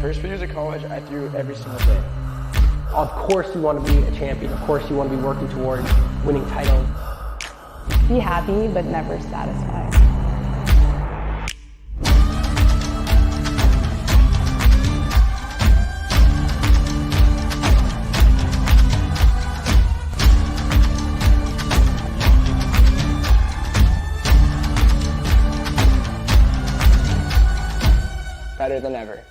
First few years of college, I threw every single day. Of course you want to be a champion. Of course you want to be working towards winning titles. Be happy, but never satisfied. Better than ever.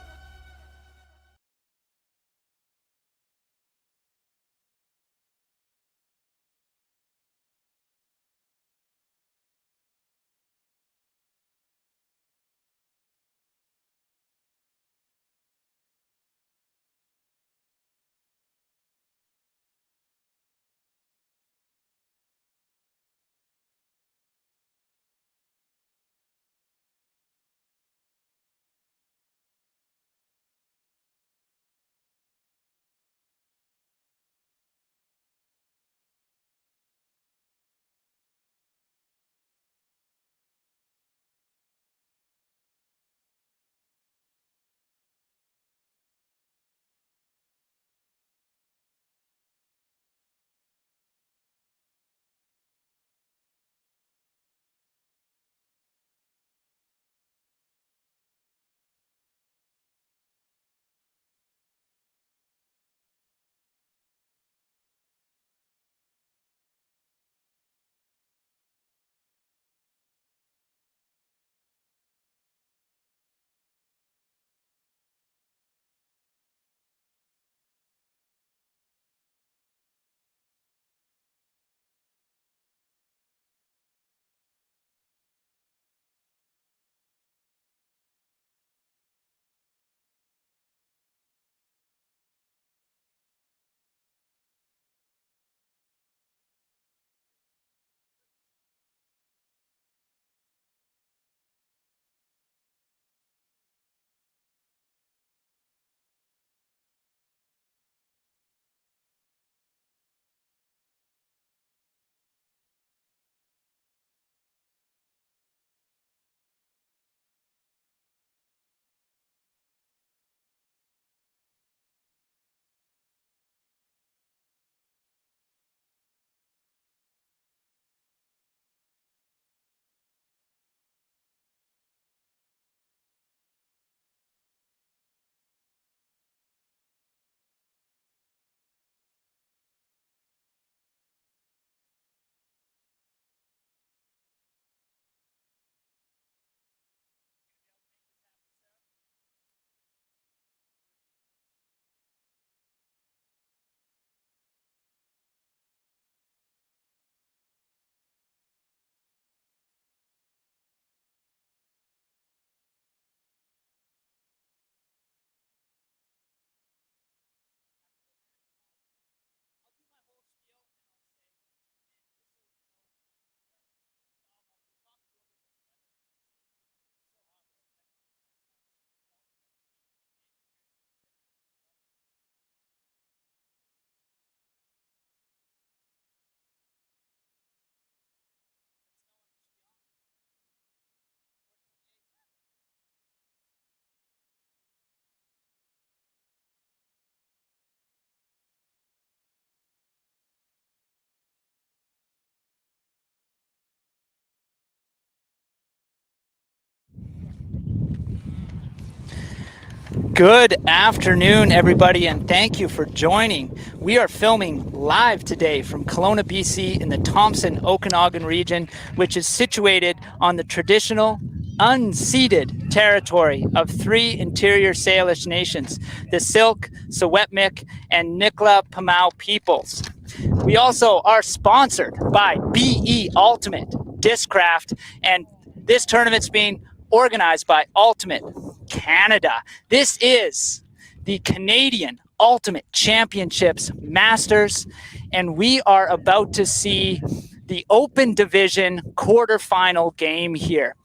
Good afternoon, everybody, and thank you for joining. We are filming live today from Kelowna, BC in the Thompson-Okanagan region, which is situated on the traditional unceded territory of three interior Salish nations, the Syilx, Secwepemc, and Niqua-Pimau peoples. We also are sponsored by BE Ultimate Discraft, and this tournament's being organized by Ultimate Canada. This is the Canadian Ultimate Championships Masters, and we are about to see the Open Division quarterfinal game here.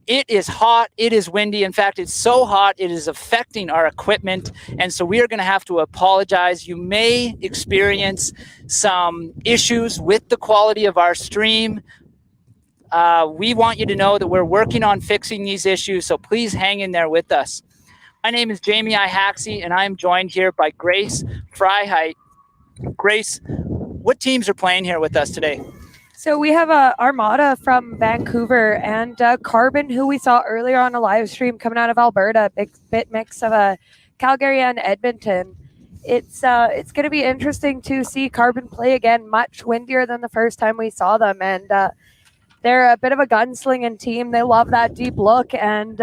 It is hot, it is windy. In fact, it's so hot, it is affecting our equipment. And so we are going to have to apologize. You may experience some issues with the quality of our stream. We want you to know that we're working on fixing these issues, so please hang in there with us. My name is Jamie Ihaxie, and I am joined here by Grace Freiheit. Grace, what teams are playing here with us today? So we have Armada from Vancouver and Carbon, who we saw earlier on a live stream coming out of Alberta. Big bit mix of Calgary and Edmonton. It's going to be interesting to see Carbon play again. Much windier than the first time we saw them, and they're a bit of a gunslinging team. They love that deep look, and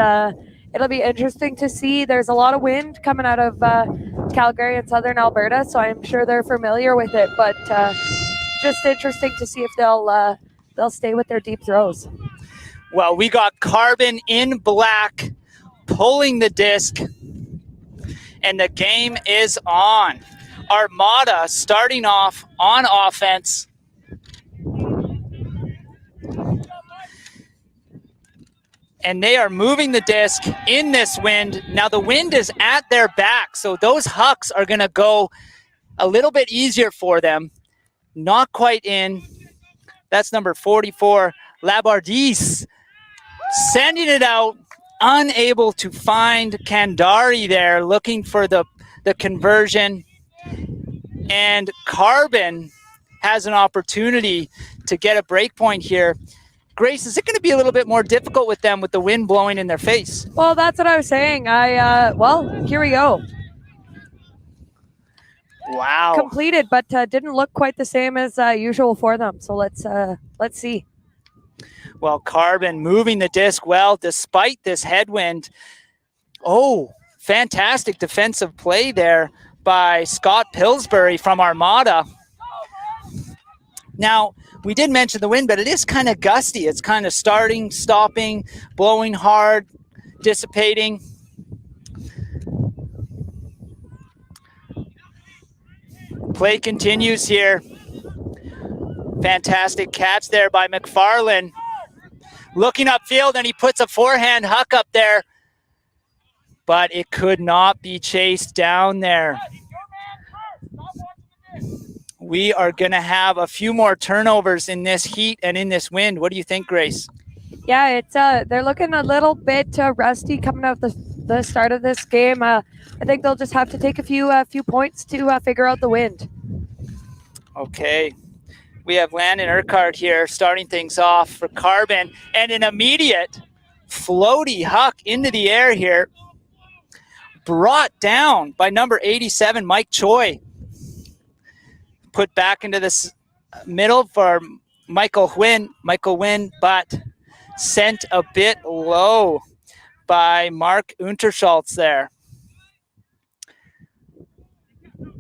it'll be interesting to see. There's a lot of wind coming out of Calgary and southern Alberta, so I'm sure they're familiar with it. But just interesting to see if they'll stay with their deep throws. Well, we got Carbon in black pulling the disc, and the game is on. Armada starting off on offense. And they are moving the disc in this wind. Now the wind is at their back, so those hucks are going to go a little bit easier for them. Not quite in. That's number 44, Labardis, sending it out, unable to find Kandari there, looking for the conversion. And Carbon has an opportunity to get a break point here. Grace, is it going to be a little bit more difficult with them with the wind blowing in their face? Well, that's what I was saying. Well, here we go. Wow. Completed, but didn't look quite the same as usual for them. So let's see. Well, Carbon moving the disc well despite this headwind. Oh, fantastic defensive play there by Scott Pillsbury from Armada. Now, we did mention the wind, but it is kind of gusty. It's kind of starting, stopping, blowing hard, dissipating. Play continues here. Fantastic catch there by McFarlane. Looking upfield, and he puts a forehand huck up there. But it could not be chased down there. We are going to have a few more turnovers in this heat and in this wind. What do you think, Grace? Yeah, it's they're looking a little bit rusty coming out the start of this game. I think they'll just have to take a few points to figure out the wind. Okay. We have Landon Urquhart here starting things off for Carbon, and an immediate floaty huck into the air here. Brought down by number 87, Mike Choi. Put back into this middle for Michael Wynn, but sent a bit low by Mark Unterschultz there.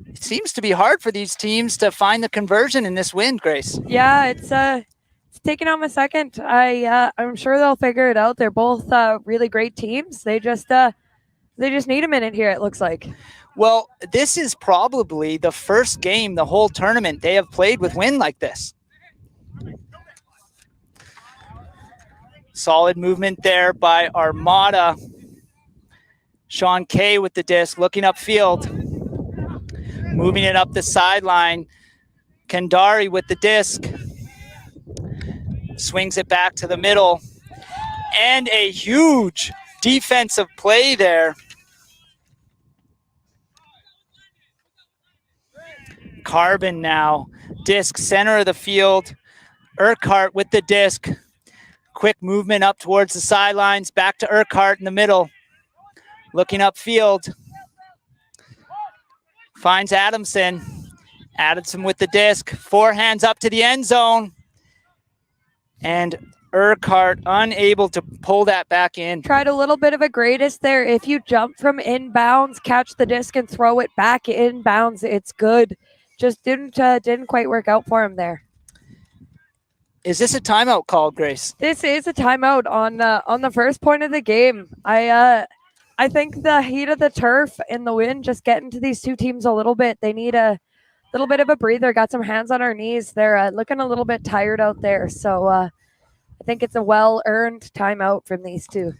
It seems to be hard for these teams to find the conversion in this wind, Grace. Yeah, it's taking them a second. I'm sure they'll figure it out. They're both really great teams. They just need a minute here, it looks like. Well, this is probably the first game the whole tournament they have played with wind like this. Solid movement there by Armada. Sean Kay with the disc, looking upfield. Moving it up the sideline. Kandari with the disc. Swings it back to the middle. And a huge defensive play there. Carbon now. Disc center of the field. Urquhart with the disc. Quick movement up towards the sidelines. Back to Urquhart in the middle. Looking upfield. Finds Adamson. Adamson with the disc. Forehands up to the end zone. And Urquhart unable to pull that back in. Tried a little bit of a greatest there. If you jump from inbounds, catch the disc and throw it back inbounds, it's good. Just didn't quite work out for him there. Is this a timeout call, Grace? This is a timeout on the first point of the game. I think the heat of the turf and the wind just getting to these two teams a little bit. They need a little bit of a breather. Got some hands on our knees. They're looking a little bit tired out there. So I think it's a well-earned timeout from these two.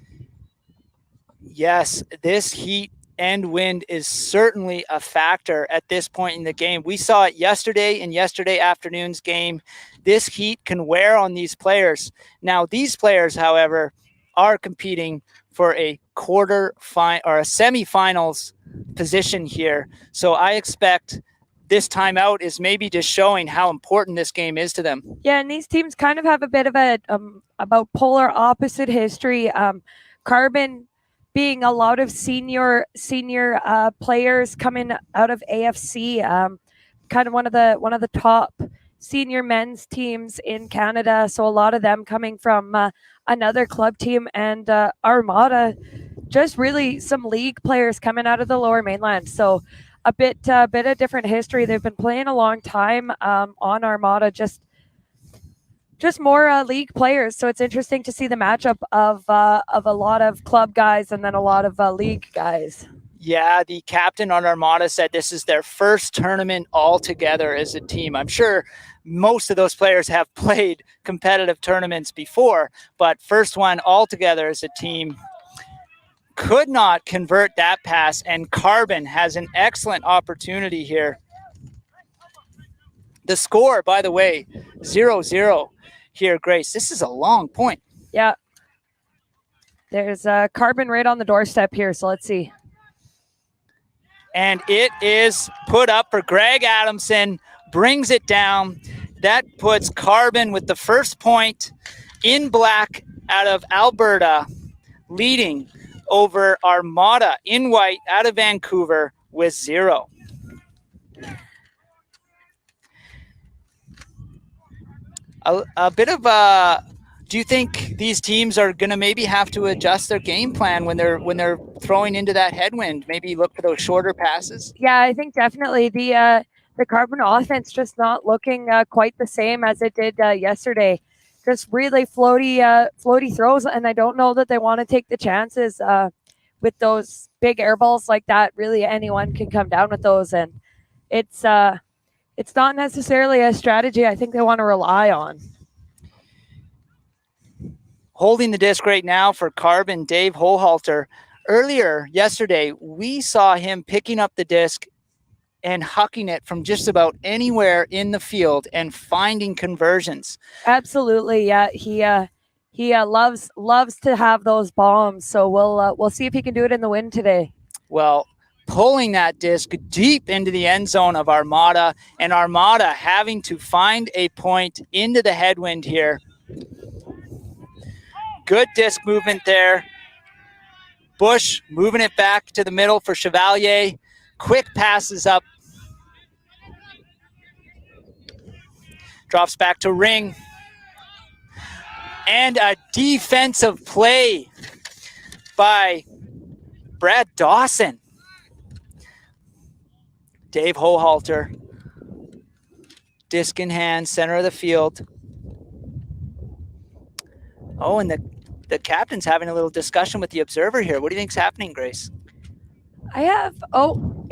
Yes, this heat and wind is certainly a factor at this point in the game. We saw it yesterday in yesterday afternoon's game. This heat can wear on these players. Now, these players, however, are competing for a or a semifinals position here. So I expect this timeout is maybe just showing how important this game is to them. Yeah, and these teams kind of have a bit of a about polar opposite history. Carbon being a lot of senior players coming out of AFC, kind of one of the top senior men's teams in Canada. So a lot of them coming from another club team, and Armada, just really some league players coming out of the Lower Mainland. So a bit of different history. They've been playing a long time on Armada, just more league players. So it's interesting to see the matchup of a lot of club guys and then a lot of league guys. Yeah, the captain on Armada said this is their first tournament all together as a team. I'm sure most of those players have played competitive tournaments before, but first one all together as a team. Could not convert that pass, and Carbon has an excellent opportunity here. The score, by the way, 0-0 here, Grace. This is a long point. Yeah. There's Carbon right on the doorstep here, so let's see. And it is put up for Greg Adamson, brings it down. That puts Carbon with the first point in black out of Alberta, leading over Armada in white out of Vancouver with 0. A bit of a, do you think these teams are going to maybe have to adjust their game plan when they're throwing into that headwind? Maybe look for those shorter passes? Yeah, I think definitely the Carbon offense just not looking quite the same as it did yesterday. Just really floaty throws, and I don't know that they want to take the chances with those big air balls like that. Really, anyone can come down with those, and it's not necessarily a strategy I think they want to rely on. Holding the disc right now for Carbon, Dave Hohalter. Earlier yesterday, we saw him picking up the disc and hucking it from just about anywhere in the field and finding conversions. Absolutely, yeah. He loves to have those bombs. So we'll see if he can do it in the wind today. Well, pulling that disc deep into the end zone of Armada, and Armada having to find a point into the headwind here. Good disc movement there. Bush moving it back to the middle for Chevalier. Quick passes up. Drops back to Ring. And a defensive play by Brad Dawson. Dave Hohalter. Disc in hand, center of the field. Oh, and the captain's having a little discussion with the observer here. What do you think's happening, Grace?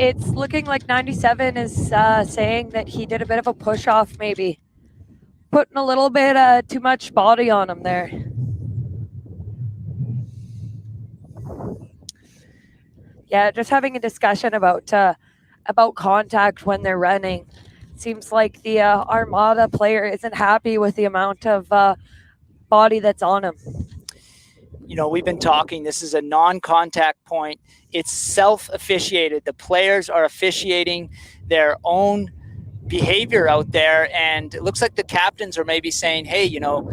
It's looking like 97 is saying that he did a bit of a push-off maybe. Putting a little bit too much body on him there. Yeah, just having a discussion about contact when they're running. Seems like the Armada player isn't happy with the amount of body that's on him. You know, we've been talking, this is a non-contact point. It's self-officiated. The players are officiating their own behavior out there, and it looks like the captains are maybe saying, hey, you know,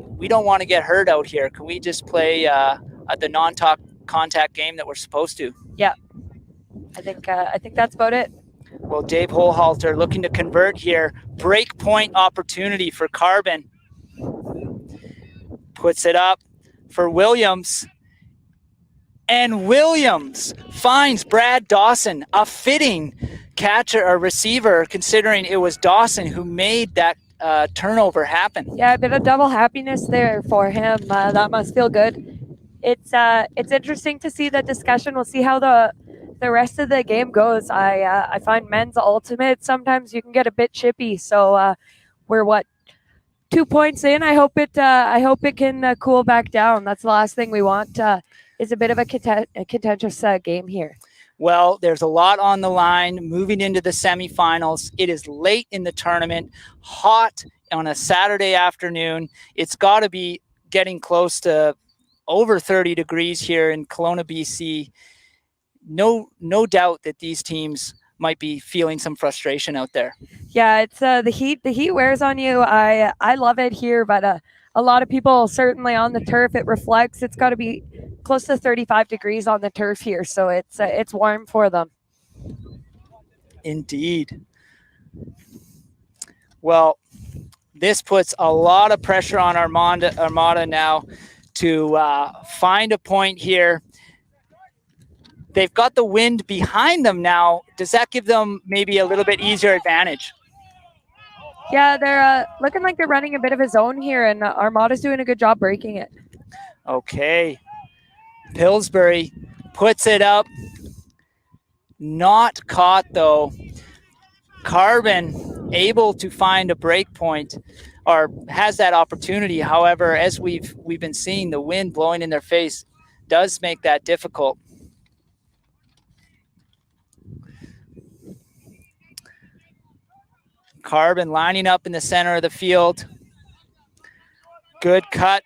we don't want to get hurt out here. Can we just play the non-contact game that we're supposed to? Yeah, I think that's about it. Well, Dave Hohalter looking to convert here. Break point opportunity for Carbon. Puts it up for Williams. And Williams finds Brad Dawson, a fitting catcher or receiver, considering it was Dawson who made that turnover happen. Yeah, a bit of double happiness there for him. That must feel good. It's interesting to see the discussion. We'll see how the rest of the game goes. I find men's ultimate sometimes you can get a bit chippy. So we're 2 points in. I hope it can cool back down. That's the last thing we want. Is a bit of a contentious game here. Well, there's a lot on the line moving into the semifinals. It is late in the tournament, hot on a Saturday afternoon. It's got to be getting close to over 30 degrees here in Kelowna, BC. No doubt that these teams might be feeling some frustration out there. Yeah, it's the heat. The heat wears on you. I love it here, but a lot of people certainly on the turf. It reflects. It's got to be close to 35 degrees on the turf here, so it's warm for them. Indeed. Well, this puts a lot of pressure on Armada now to find a point here. They've got the wind behind them now. Does that give them maybe a little bit easier advantage? Yeah, they're looking like they're running a bit of a zone here, and Armada's doing a good job breaking it. Okay. Pillsbury puts it up. Not caught, though. Carbon able to find a break point, or has that opportunity. However, as we've been seeing, the wind blowing in their face does make that difficult. Carbon lining up in the center of the field. Good cut.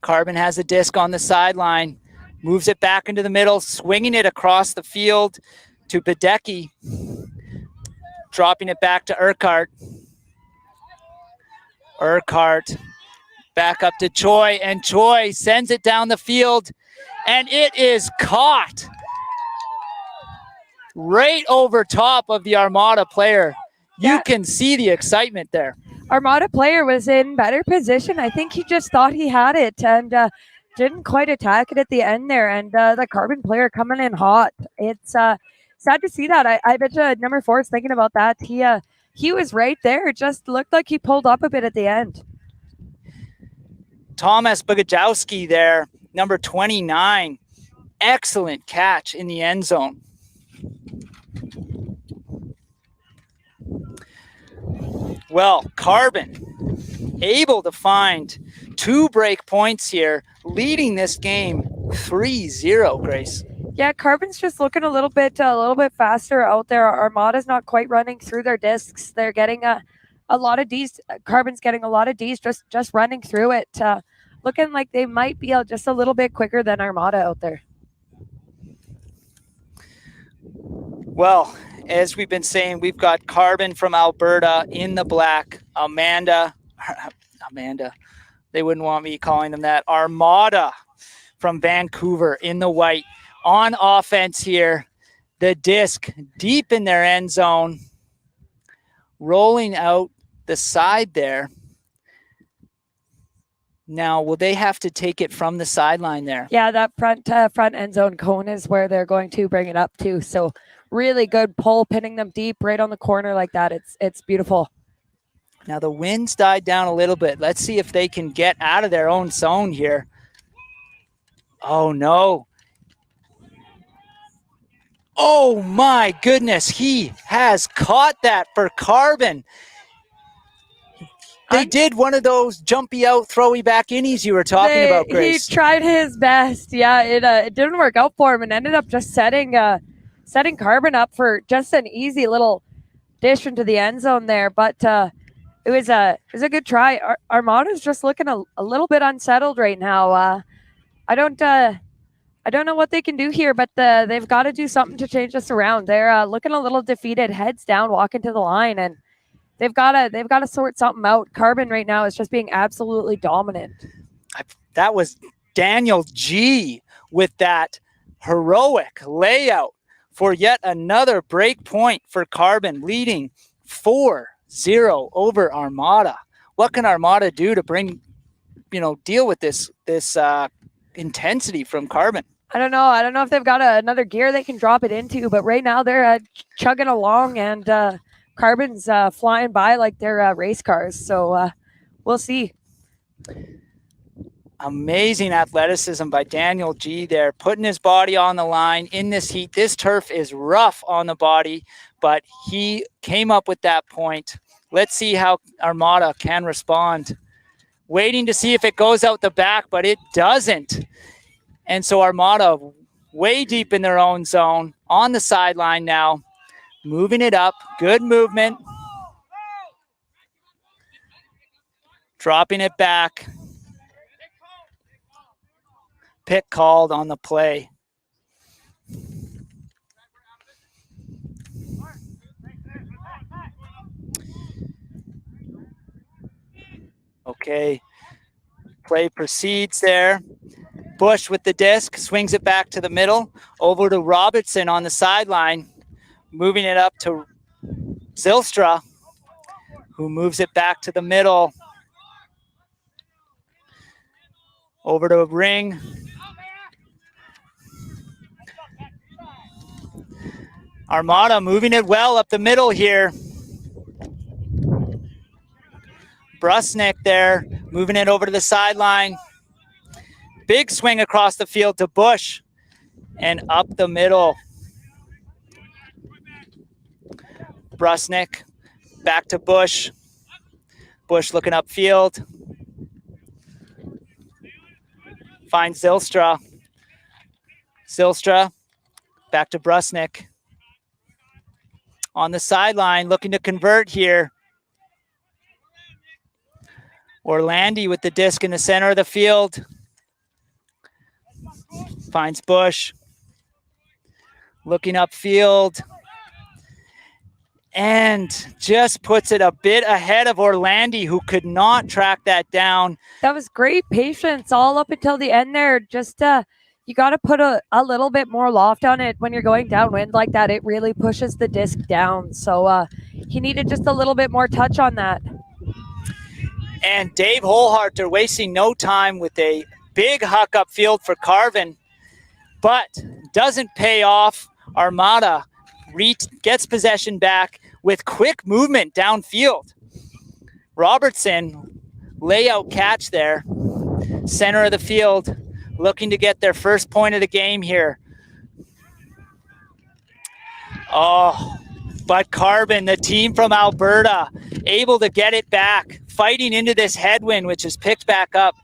Carbon has a disc on the sideline. Moves it back into the middle, swinging it across the field to Badecki. Dropping it back to Urquhart. Urquhart back up to Choi, and Choi sends it down the field, and it is caught right over top of the Armada player. You can see the excitement there. Armada player was in better position. I think he just thought he had it and didn't quite attack it at the end there. And the Carbon player coming in hot. It's sad to see that. I bet you number 4 is thinking about that. He was right there. It just looked like he pulled up a bit at the end. Thomas Bogajowski there, number 29. Excellent catch in the end zone. Well, Carbon able to find 2 break points here, leading this game 3-0, Grace. Yeah, Carbon's just looking a little bit faster out there. Armada's not quite running through their discs. They're getting a lot of Ds. Carbon's getting a lot of Ds just running through it. Looking like they might be just a little bit quicker than Armada out there. Well, as we've been saying, we've got Carbon from Alberta in the black. Amanda, they wouldn't want me calling them that. Armada from Vancouver in the white. On offense here, the disc deep in their end zone, rolling out the side there. Now, will they have to take it from the sideline there? Yeah, that front end zone cone is where they're going to bring it up to. So really good pull, pinning them deep right on the corner like that. It's beautiful. Now the wind's died down a little bit. Let's see if they can get out of their own zone here. Oh, no. Oh, my goodness. He has caught that for Carbon. They did one of those jumpy out, throwy back innies you were talking about, Grace. He tried his best. Yeah, it didn't work out for him and ended up just setting Carbon up for just an easy little dish into the end zone there. But it was a good try. Armada's just looking a little bit unsettled right now. I don't know what they can do here, but they've got to do something to change this around. They're looking a little defeated, heads down, walking to the line, and they've got to sort something out. Carbon right now is just being absolutely dominant. That was Daniel G with that heroic layout for yet another break point for Carbon, leading 4-0 over Armada. What can Armada do to deal with this intensity from Carbon? I don't know if they've got another gear they can drop it into, but right now they're chugging along, and Carbon's flying by like they're race cars. So we'll see. Amazing athleticism by Daniel G there, putting his body on the line in this heat. This turf is rough on the body, but he came up with that point. Let's see how Armada can respond. Waiting to see if it goes out the back, but it doesn't. And so Armada way deep in their own zone, on the sideline now, moving it up. Good movement. Dropping it back. Pick called on the play. Okay. Play proceeds there. Bush with the disc, swings it back to the middle, over to Robertson on the sideline, moving it up to Zylstra, who moves it back to the middle, over to Ring. Armada moving it well up the middle here. Brusnick there, moving it over to the sideline. Big swing across the field to Bush and up the middle. Brusnick back to Bush. Bush looking upfield. Finds Zylstra. Zylstra back to Brusnick. On the sideline, looking to convert here. Orlandi with the disc in the center of the field. Finds Bush. Looking upfield. And just puts it a bit ahead of Orlandi, who could not track that down. That was great patience all up until the end there. Just you got to put a little bit more loft on it when you're going downwind like that. It really pushes the disc down. So he needed just a little bit more touch on that. And Dave Holharter wasting no time with a big huck upfield for Carvin, but doesn't pay off. Armada gets possession back with quick movement downfield. Robertson, layout catch there. Center of the field, looking to get their first point of the game here. Oh, but Carbon, the team from Alberta, able to get it back, fighting into this headwind, which is picked back up.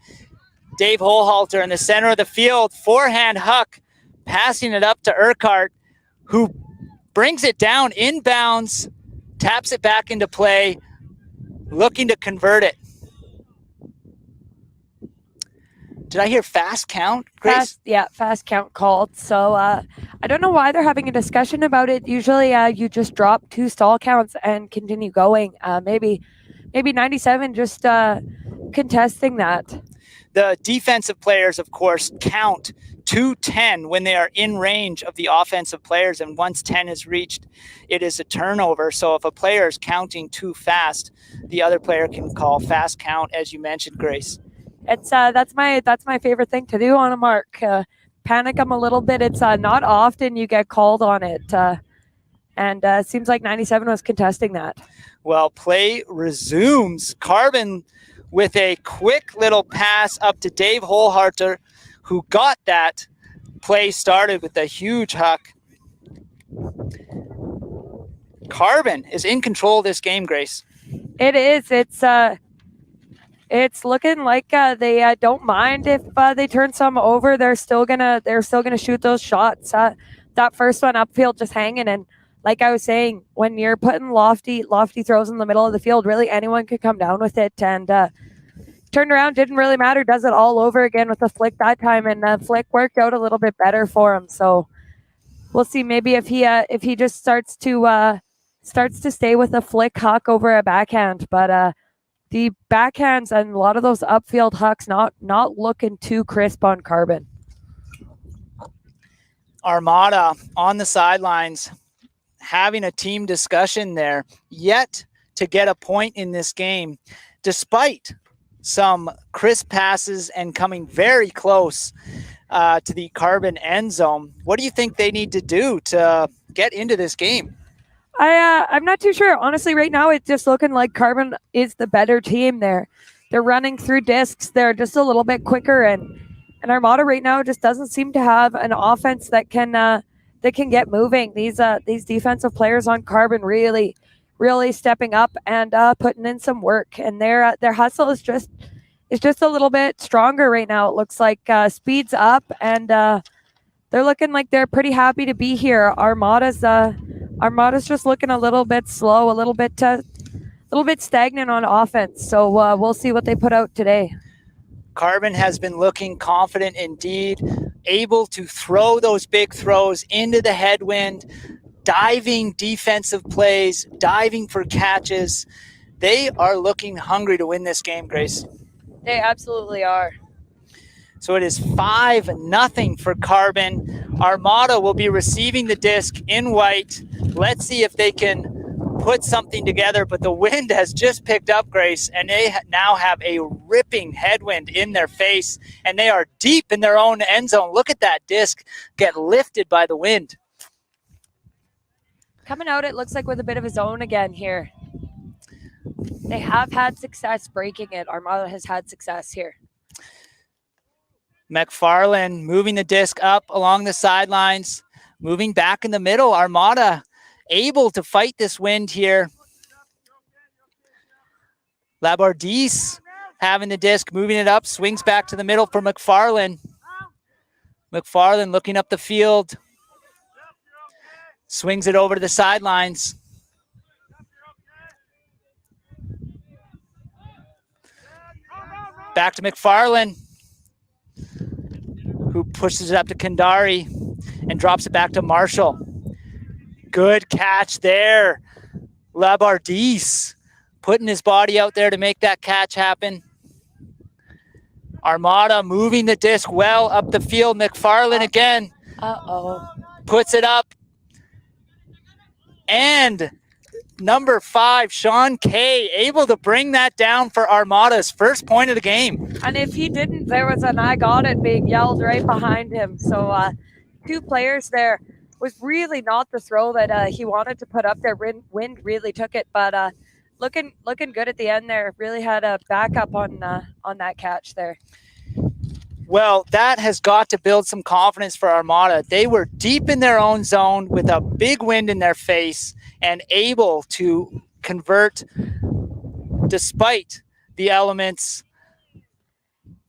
Dave Holhalter in the center of the field, forehand huck, passing it up to Urquhart, who brings it down inbounds, taps it back into play, looking to convert it. Did I hear fast count, Grace? Fast count called. So I don't know why they're having a discussion about it. Usually you just drop 2 stall counts and continue going. Maybe 97 just contesting that. The defensive players, of course, count to 10 when they are in range of the offensive players. And once 10 is reached, it is a turnover. So if a player is counting too fast, the other player can call fast count, as you mentioned, Grace. It's that's my favorite thing to do on a mark. Panic them a little bit. It's not often you get called on it, and it seems like 97 was contesting that. Well, play resumes. Carbon with a quick little pass up to Dave Holharter, who got that play started with a huge huck. Carbon is in control of this game, Grace. It is. It's looking like they don't mind if they turn some over. They're still gonna shoot those shots. That first one upfield just hanging, and like I was saying, when you're putting lofty throws in the middle of the field, really anyone could come down with it. And turned around, didn't really matter. Does it all over again with a flick that time, and the flick worked out a little bit better for him. So we'll see maybe if he just starts to stay with a flick huck over a backhand, but. The backhands and a lot of those upfield hucks not looking too crisp on Carbon. Armada on the sidelines having a team discussion there, yet to get a point in this game, despite some crisp passes and coming very close to the Carbon end zone. What do you think they need to do to get into this game? I'm not too sure. Honestly, right now it's just looking like Carbon is the better team there. They're running through discs. They're just a little bit quicker, and Armada right now just doesn't seem to have an offense that can get moving. These defensive players on Carbon really stepping up and putting in some work, and their hustle is just a little bit stronger right now. It looks like speed's up, and they're looking like they're pretty happy to be here. Armada's just looking a little bit slow, a little bit little bit stagnant on offense. So we'll see what they put out today. Carbon has been looking confident indeed, able to throw those big throws into the headwind, diving defensive plays, diving for catches. They are looking hungry to win this game, Grace. They absolutely are. So it is 5-0 for Carbon. Armada will be receiving the disc in white. Let's see if they can put something together, but the wind has just picked up, Grace, and they now have a ripping headwind in their face, and they are deep in their own end zone. Look at that disc get lifted by the wind. Coming out, it looks like with a bit of a zone again here. They have had success breaking it. Armada has had success here. McFarland moving the disc up along the sidelines, moving back in the middle. Armada able to fight this wind here. Labardisse having the disc, moving it up, swings back to the middle for McFarland. McFarland looking up the field, swings it over to the sidelines. Back to McFarland, who pushes it up to Kandari and drops it back to Marshall. Good catch there. Labardisse putting his body out there to make that catch happen. Armada moving the disc well up the field. McFarland again. Puts it up. And number 5, Sean Kay, able to bring that down for Armada's first point of the game. And if he didn't, there was an "I got it" being yelled right behind him. So 2 players there. Was really not the throw that he wanted to put up there. Wind really took it, but looking good at the end there. Really had a backup on that catch there. Well, that has got to build some confidence for Armada. They were deep in their own zone with a big wind in their face and able to convert despite the elements.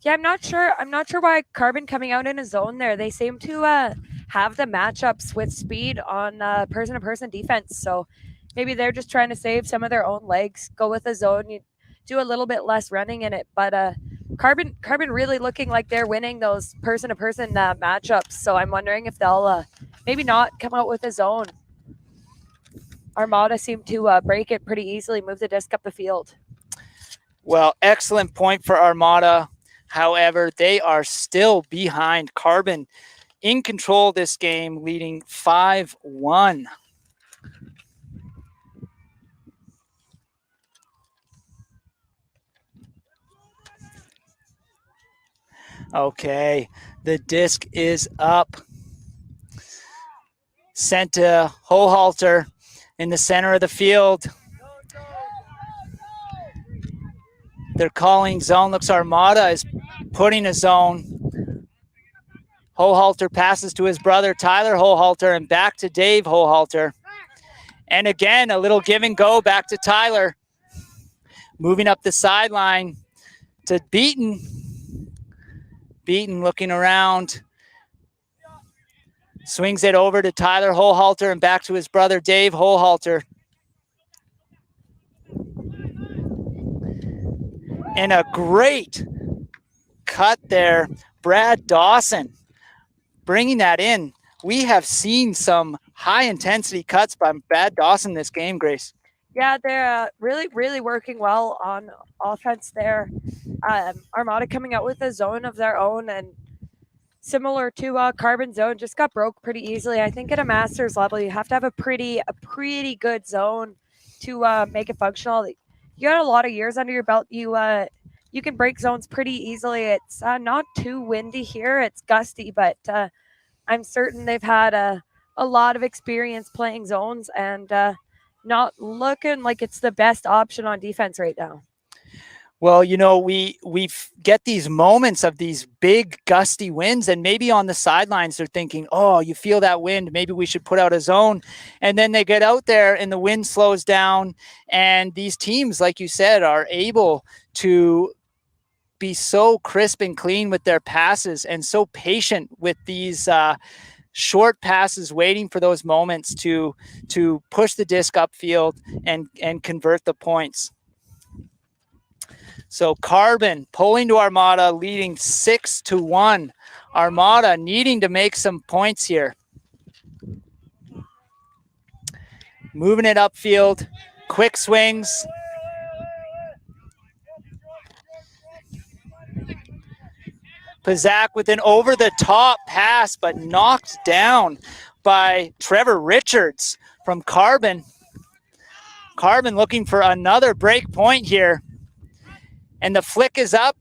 Yeah, I'm not sure why Carbon coming out in a zone there. They seem to have the matchups with speed on person-to-person defense. So maybe they're just trying to save some of their own legs, go with a zone, you do a little bit less running in it. But Carbon really looking like they're winning those person-to-person matchups. So I'm wondering if they'll maybe not come out with a zone. Armada seemed to break it pretty easily, move the disc up the field. Well, excellent point for Armada. However, they are still behind. Carbon in control this game, leading 5-1. Okay, the disc is up. Sent to Hohalter in the center of the field. They're calling zone. Looks Armada is putting a zone. Hohalter passes to his brother, Tyler Hohalter, and back to Dave Hohalter. And again, a little give and go back to Tyler. Moving up the sideline to Beaton. Beaton looking around. Swings it over to Tyler Hohalter and back to his brother, Dave Hohalter. And a great cut there. Brad Dawson bringing that in. We have seen some high-intensity cuts by Brad Dawson this game, Grace. Yeah, they're really working well on offense there. Armada coming out with a zone of their own, and similar to Carbon zone, just got broke pretty easily. I think at a master's level, you have to have a pretty good zone to make it functional. You got a lot of years under your belt. You can break zones pretty easily. It's not too windy here. It's gusty, but I'm certain they've had a lot of experience playing zones and not looking like it's the best option on defense right now. Well, you know, we get these moments of these big gusty winds, and maybe on the sidelines they're thinking, oh, you feel that wind, maybe we should put out a zone. And then they get out there and the wind slows down, and these teams, like you said, are able to be so crisp and clean with their passes and so patient with these short passes, waiting for those moments to push the disc upfield and convert the points. So Carbon pulling to Armada, leading 6-1. Armada needing to make some points here. Moving it upfield, quick swings. Pazak with an over-the-top pass, but knocked down by Trevor Richards from Carbon. Carbon looking for another break point here. And the flick is up,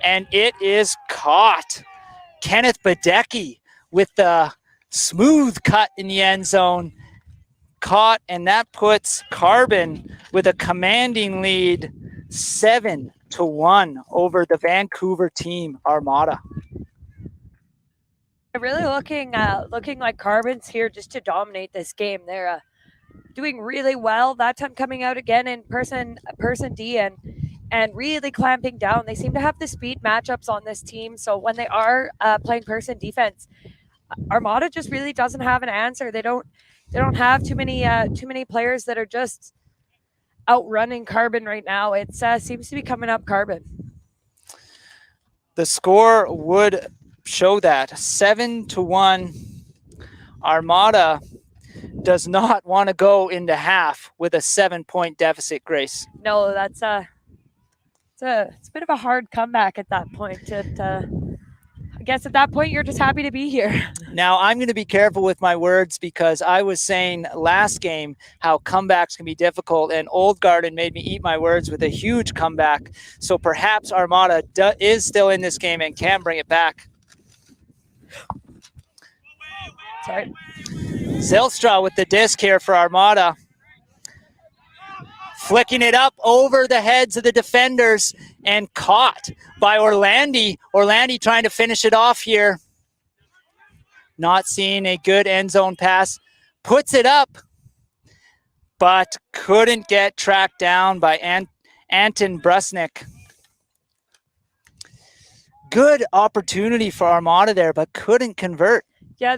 and it is caught. Kenneth Badecki with the smooth cut in the end zone. Caught, and that puts Carbon with a commanding lead 7-1 over the Vancouver team, Armada. Really looking like Carbon's here just to dominate this game. They're doing really well. That time coming out again in person D and really clamping down. They seem to have the speed matchups on this team. So when they are playing person defense, Armada just really doesn't have an answer. They don't have too many players that are just outrunning Carbon right now. It seems to be coming up Carbon. The score would show that 7-1. Armada does not want to go into half with a 7-point deficit, Grace. No, it's a bit of a hard comeback at that point. I guess at that point you're just happy to be here. Now I'm going to be careful with my words because I was saying last game how comebacks can be difficult, and Old Garden made me eat my words with a huge comeback. So perhaps Armada is still in this game and can bring it back. Sorry. Zylstra with the disc here for Armada. Flicking it up over the heads of the defenders and caught by Orlandi. Orlandi trying to finish it off here. Not seeing a good end zone pass. Puts it up, but couldn't get tracked down by Anton Brusnik. Good opportunity for Armada there, but couldn't convert. Yeah,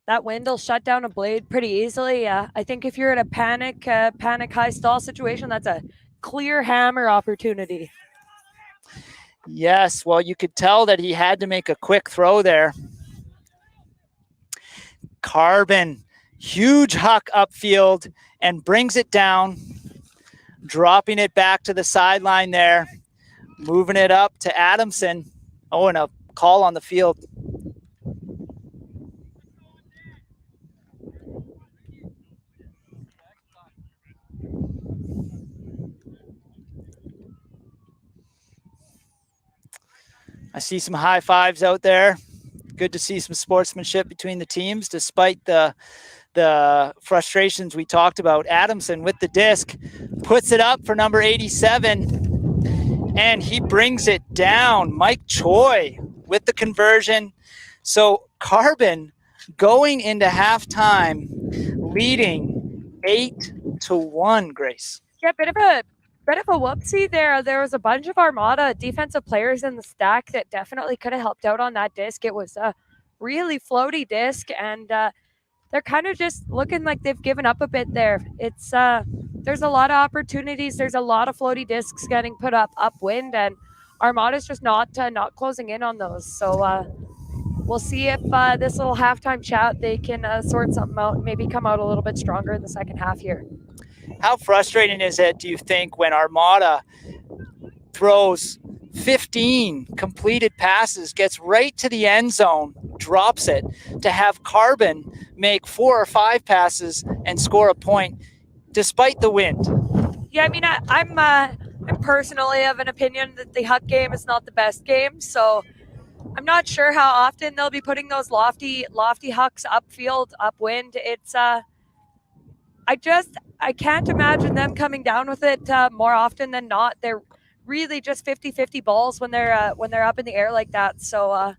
that wind will shut down a blade pretty easily. I think if you're in a panic high stall situation, that's a clear hammer opportunity. Yes, well, you could tell that he had to make a quick throw there. Carbon, huge huck upfield and brings it down, dropping it back to the sideline there, moving it up to Adamson. Oh, and a call on the field. I see some high fives out there. Good to see some sportsmanship between the teams, despite the frustrations we talked about. Adamson with the disc, puts it up for number 87, and he brings it down. Mike Choi with the conversion. So Carbon going into halftime leading 8-1, Grace. Yeah, bit of a whoopsie there. There was a bunch of Armada defensive players in the stack that definitely could have helped out on that disc. It was a really floaty disc, and they're kind of just looking like they've given up a bit there. It's there's a lot of opportunities. There's a lot of floaty discs getting put up upwind, and Armada's just not closing in on those. So we'll see if this little halftime chat, they can sort something out, maybe come out a little bit stronger in the second half here. How frustrating is it, do you think, when Armada throws 15 completed passes, gets right to the end zone, drops it, to have Carbon make 4 or 5 passes and score a point despite the wind? Yeah, I mean, I'm personally of an opinion that the Huck game is not the best game, so I'm not sure how often they'll be putting those lofty hucks upfield, upwind. It's I can't imagine them coming down with it more often than not. They're really just 50-50 balls when they're up in the air like that. So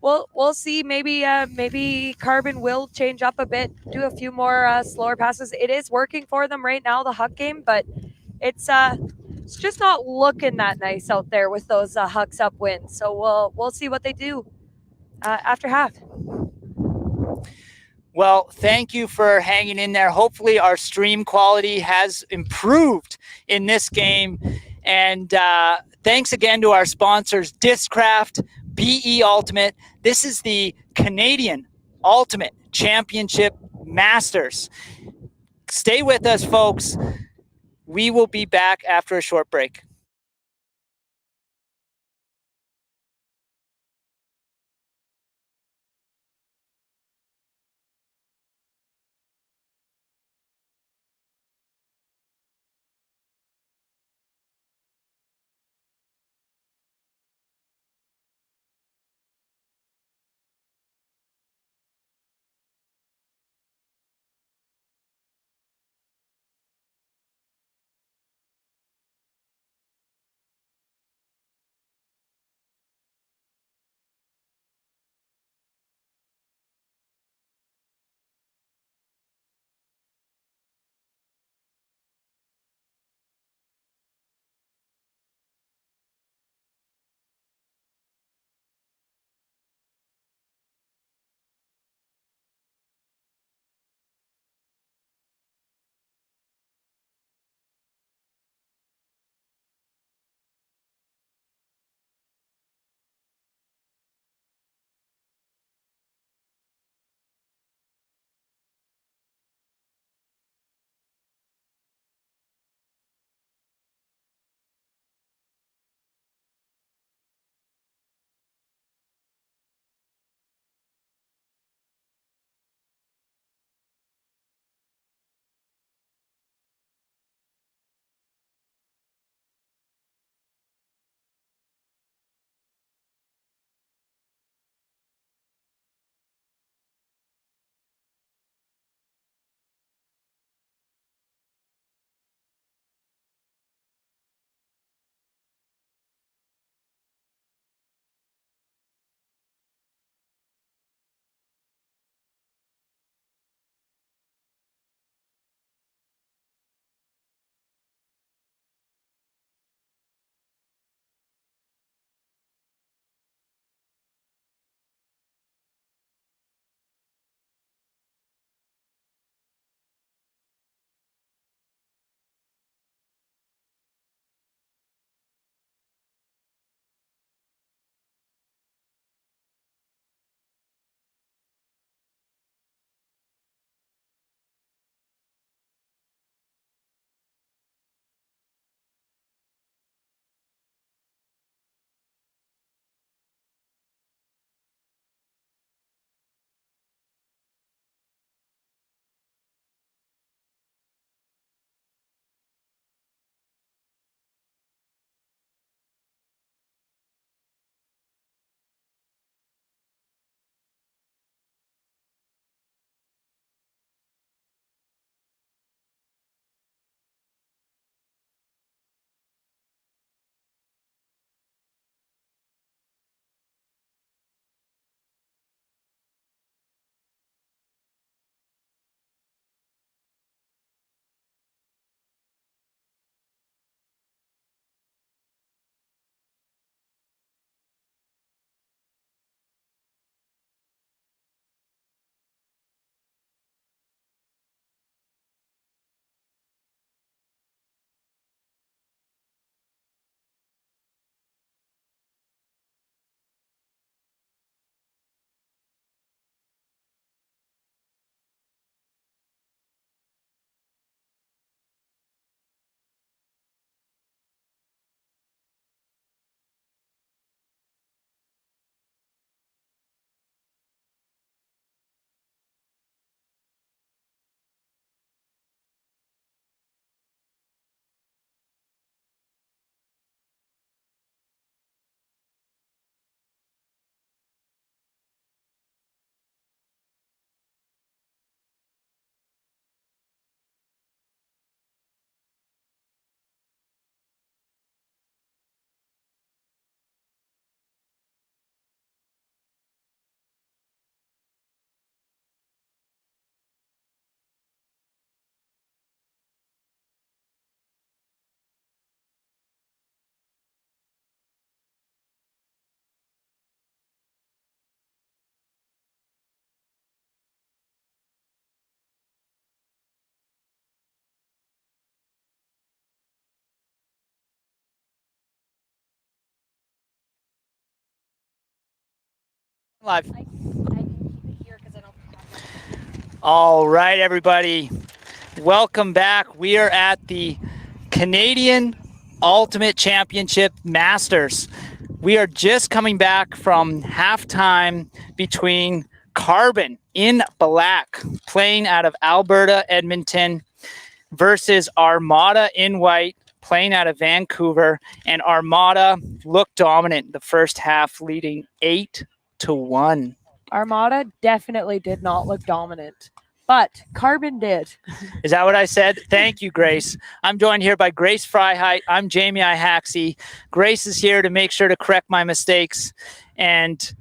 we'll see. Maybe Carbon will change up a bit, do a few more slower passes. It is working for them right now, the Huck game, but it's just not looking that nice out there with those Hucks upwind. So we'll see what they do after half. Well, thank you for hanging in there. Hopefully our stream quality has improved in this game. And thanks again to our sponsors, Discraft, BE Ultimate. This is the Canadian Ultimate Championship Masters. Stay with us, folks. We will be back after a short break. Live. All right, everybody. Welcome back. We are at the Canadian Ultimate Championship Masters. We are just coming back from halftime between Carbon in black, playing out of Alberta, Edmonton, versus Armada in white, playing out of Vancouver. And Armada looked dominant the first half, leading 8-1. Armada definitely did not look dominant, but Carbon did. Is that what I said? Thank you, Grace. I'm joined here by Grace Freiheit. I'm Jamie Ihaxie. Grace is here to make sure to correct my mistakes. And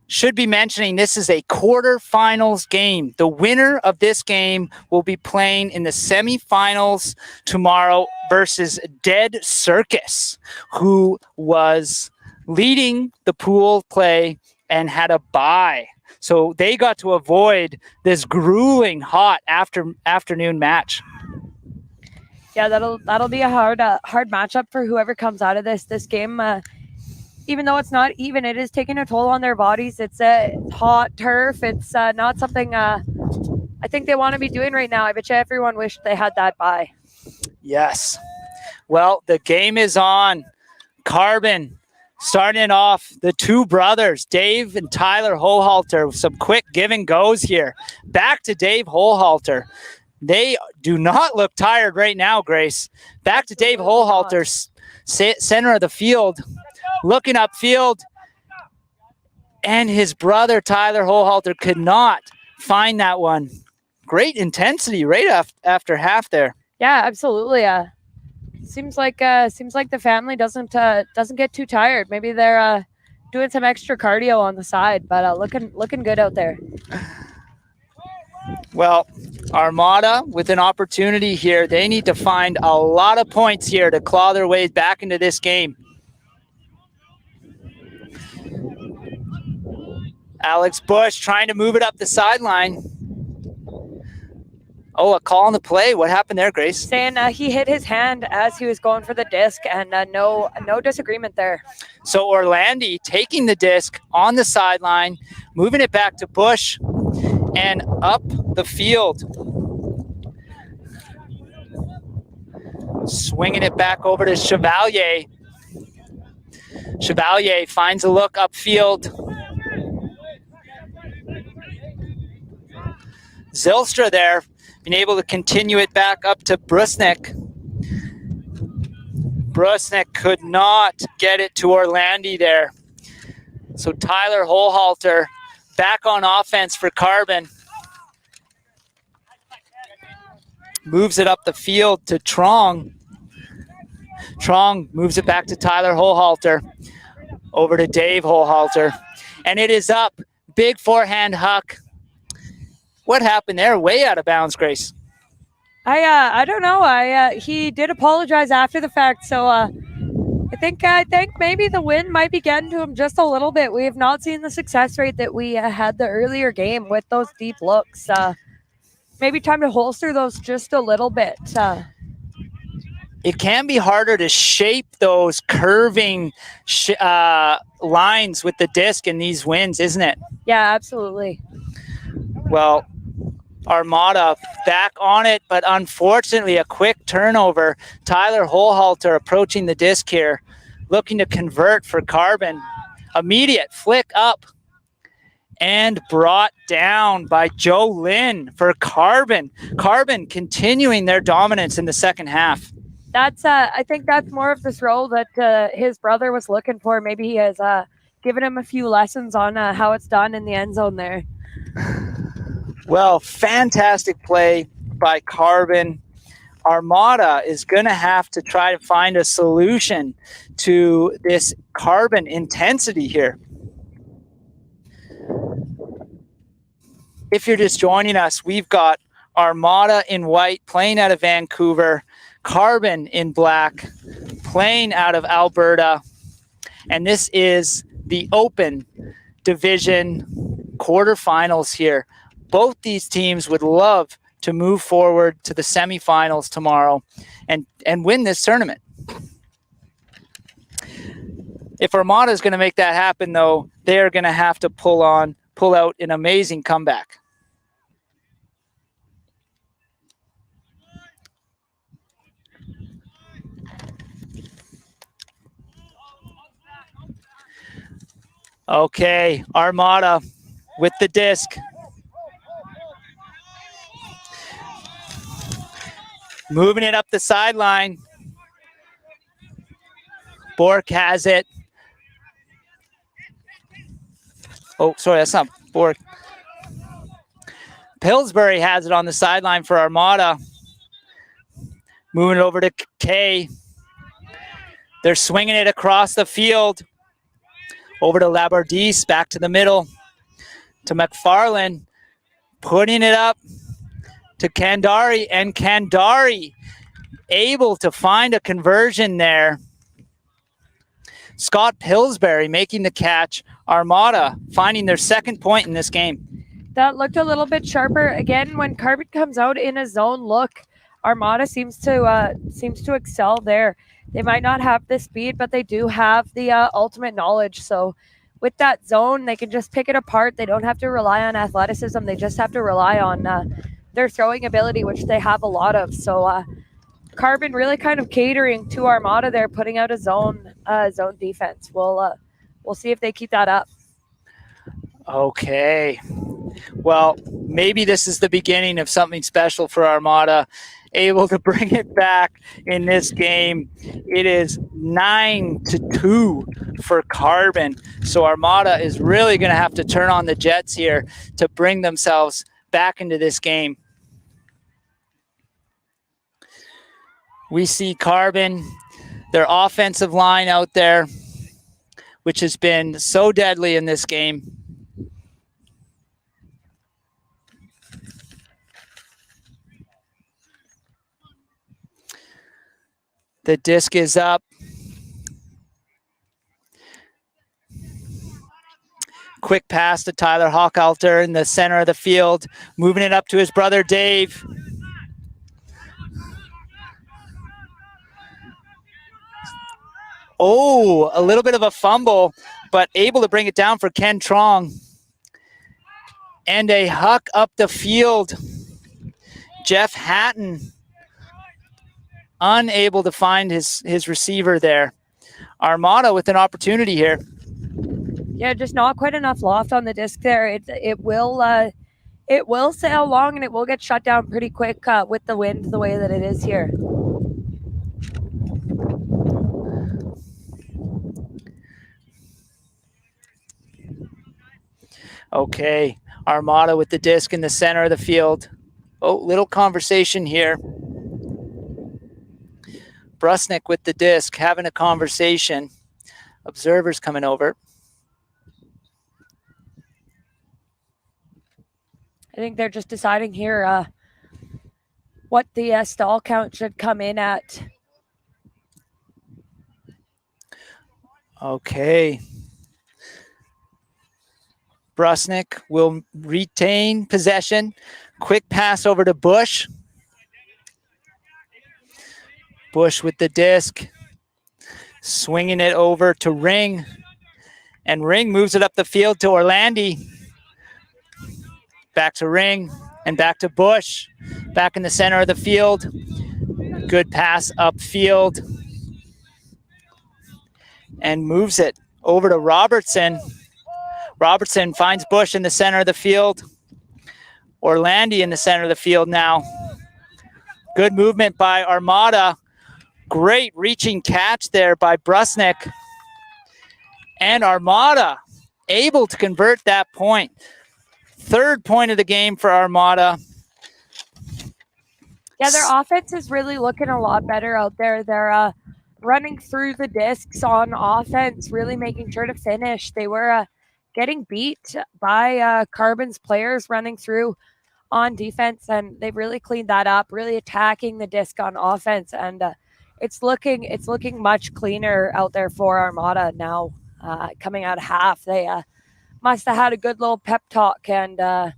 should be mentioning this is a quarterfinals game. The winner of this game will be playing in the semifinals tomorrow versus Dead Circus, who was leading the pool play and had a bye. So they got to avoid this grueling hot afternoon match. Yeah, that'll be a hard matchup for whoever comes out of this game. Even though it's not even, it is taking a toll on their bodies. It's a hot turf. It's not something I think they want to be doing right now. I bet you everyone wished they had that bye. Yes. Well, the game is on. Carbon starting it off, the two brothers, Dave and Tyler Hohalter, some quick give and goes here. Back to Dave Hohalter. They do not look tired right now, Grace. Back to Dave Hohalter, center of the field, looking upfield. And his brother, Tyler Hohalter, could not find that one. Great intensity right after half there. Yeah, absolutely. Seems like the family doesn't get too tired. Maybe they're doing some extra cardio on the side, but looking good out there. Well, Armada with an opportunity here. They need to find a lot of points here to claw their way back into this game. Alex Bush trying to move it up the sideline. Oh, a call on the play. What happened there, Grace? Saying he hit his hand as he was going for the disc, and no disagreement there. So Orlandi taking the disc on the sideline, moving it back to Bush and up the field. Swinging it back over to Chevalier. Chevalier finds a look upfield. Zylstra there, being able to continue it back up to Brusnick. Brusnick could not get it to Orlandi there. So Tyler Hohalter back on offense for Carbon. Moves it up the field to Trong. Trong moves it back to Tyler Hohalter. Over to Dave Hohalter. And it is up. Big forehand huck. What happened there? Way out of bounds, Grace. I don't know. He did apologize after the fact, so I think maybe the wind might be getting to him just a little bit. We have not seen the success rate that we had the earlier game with those deep looks. Maybe time to holster those just a little bit. It can be harder to shape those curving lines with the disc in these winds, isn't it? Yeah, absolutely. Well, Armada back on it, but unfortunately a quick turnover. Tyler Hohalter approaching the disc here, looking to convert for Carbon. Immediate flick up and brought down by Joe Lynn for Carbon. Carbon continuing their dominance in the second half. That's I think that's more of the throw that his brother was looking for. Maybe he has given him a few lessons on how it's done in the end zone there. Well, fantastic play by Carbon. Armada is going to have to try to find a solution to this Carbon intensity here. If you're just joining us, we've got Armada in white playing out of Vancouver, Carbon in black playing out of Alberta, and this is the Open Division quarterfinals here. Both these teams would love to move forward to the semifinals tomorrow and win this tournament. If Armada is going to make that happen, though, they are going to have to pull out an amazing comeback. Okay, Armada with the disc. Moving it up the sideline. Bork has it. Oh, sorry, that's not Bork. Pillsbury has it on the sideline for Armada. Moving it over to Kay. They're swinging it across the field. Over to Labardisse, back to the middle. To McFarland. Putting it up to Kandari. And Kandari able to find a conversion there. Scott Pillsbury making the catch. Armada finding their second point in this game. That looked a little bit sharper. Again, when Carbon comes out in a zone look, Armada seems to excel there. They might not have the speed, but they do have the ultimate knowledge. So with that zone, they can just pick it apart. They don't have to rely on athleticism. They just have to rely on their throwing ability, which they have a lot of. So Carbon really kind of catering to Armada there, putting out a zone defense. We'll see if they keep that up. Okay. Well, maybe this is the beginning of something special for Armada, able to bring it back in this game. It is 9-2 for Carbon. So Armada is really going to have to turn on the jets here to bring themselves back into this game. We see Carbon, their offensive line out there, which has been so deadly in this game. The disc is up. Quick pass to Tyler Hochalter in the center of the field, moving it up to his brother Dave. Oh, a little bit of a fumble, but able to bring it down for Ken Trong. And a huck up the field. Jeff Hatton unable to find his receiver there. Armada with an opportunity here. Yeah, just not quite enough loft on the disc there. It will sail long and it will get shut down pretty quick with the wind the way that it is here. Okay, Armada with the disc in the center of the field. Oh, little conversation here. Brusnick with the disc, having a conversation. Observers coming over. I think they're just deciding here what the stall count should come in at. Okay. Brusnick will retain possession. Quick pass over to Bush. Bush with the disc. Swinging it over to Ring. And Ring moves it up the field to Orlandi. Back to Ring and back to Bush. Back in the center of the field. Good pass upfield. And moves it over to Robertson. Robertson finds Bush in the center of the field. Orlandi in the center of the field now. Good movement by Armada. Great reaching catch there by Brusnick. And Armada able to convert that point. Third point of the game for Armada. Yeah, their offense is really looking a lot better out there. They're running through the discs on offense, really making sure to finish. They were getting beat by Carbon's players running through on defense, and they've really cleaned that up, really attacking the disc on offense, and it's looking much cleaner out there for Armada now. Coming out of half, they must have had a good little pep talk and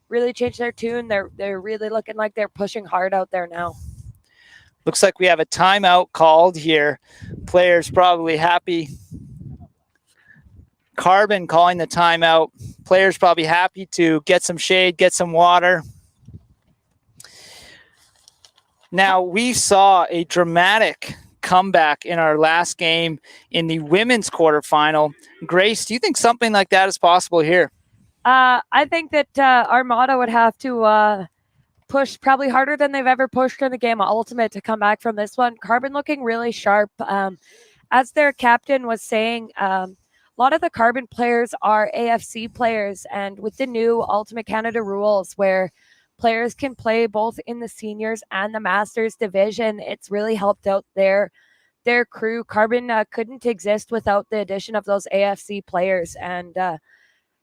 really changed their tune. They're really looking like they're pushing hard out there now. Looks like we have a timeout called here. Players probably happy Carbon calling the timeout. Players probably happy to get some shade, get some water. Now, we saw a dramatic comeback in our last game in the women's quarterfinal. Grace, do you think something like that is possible here? I think that Armada would have to push probably harder than they've ever pushed in the game of Ultimate to come back from this one. Carbon looking really sharp. As their captain was saying, a lot of the Carbon players are AFC players, and with the new Ultimate Canada rules where players can play both in the seniors and the masters division, it's really helped out their crew. Carbon couldn't exist without the addition of those AFC players, and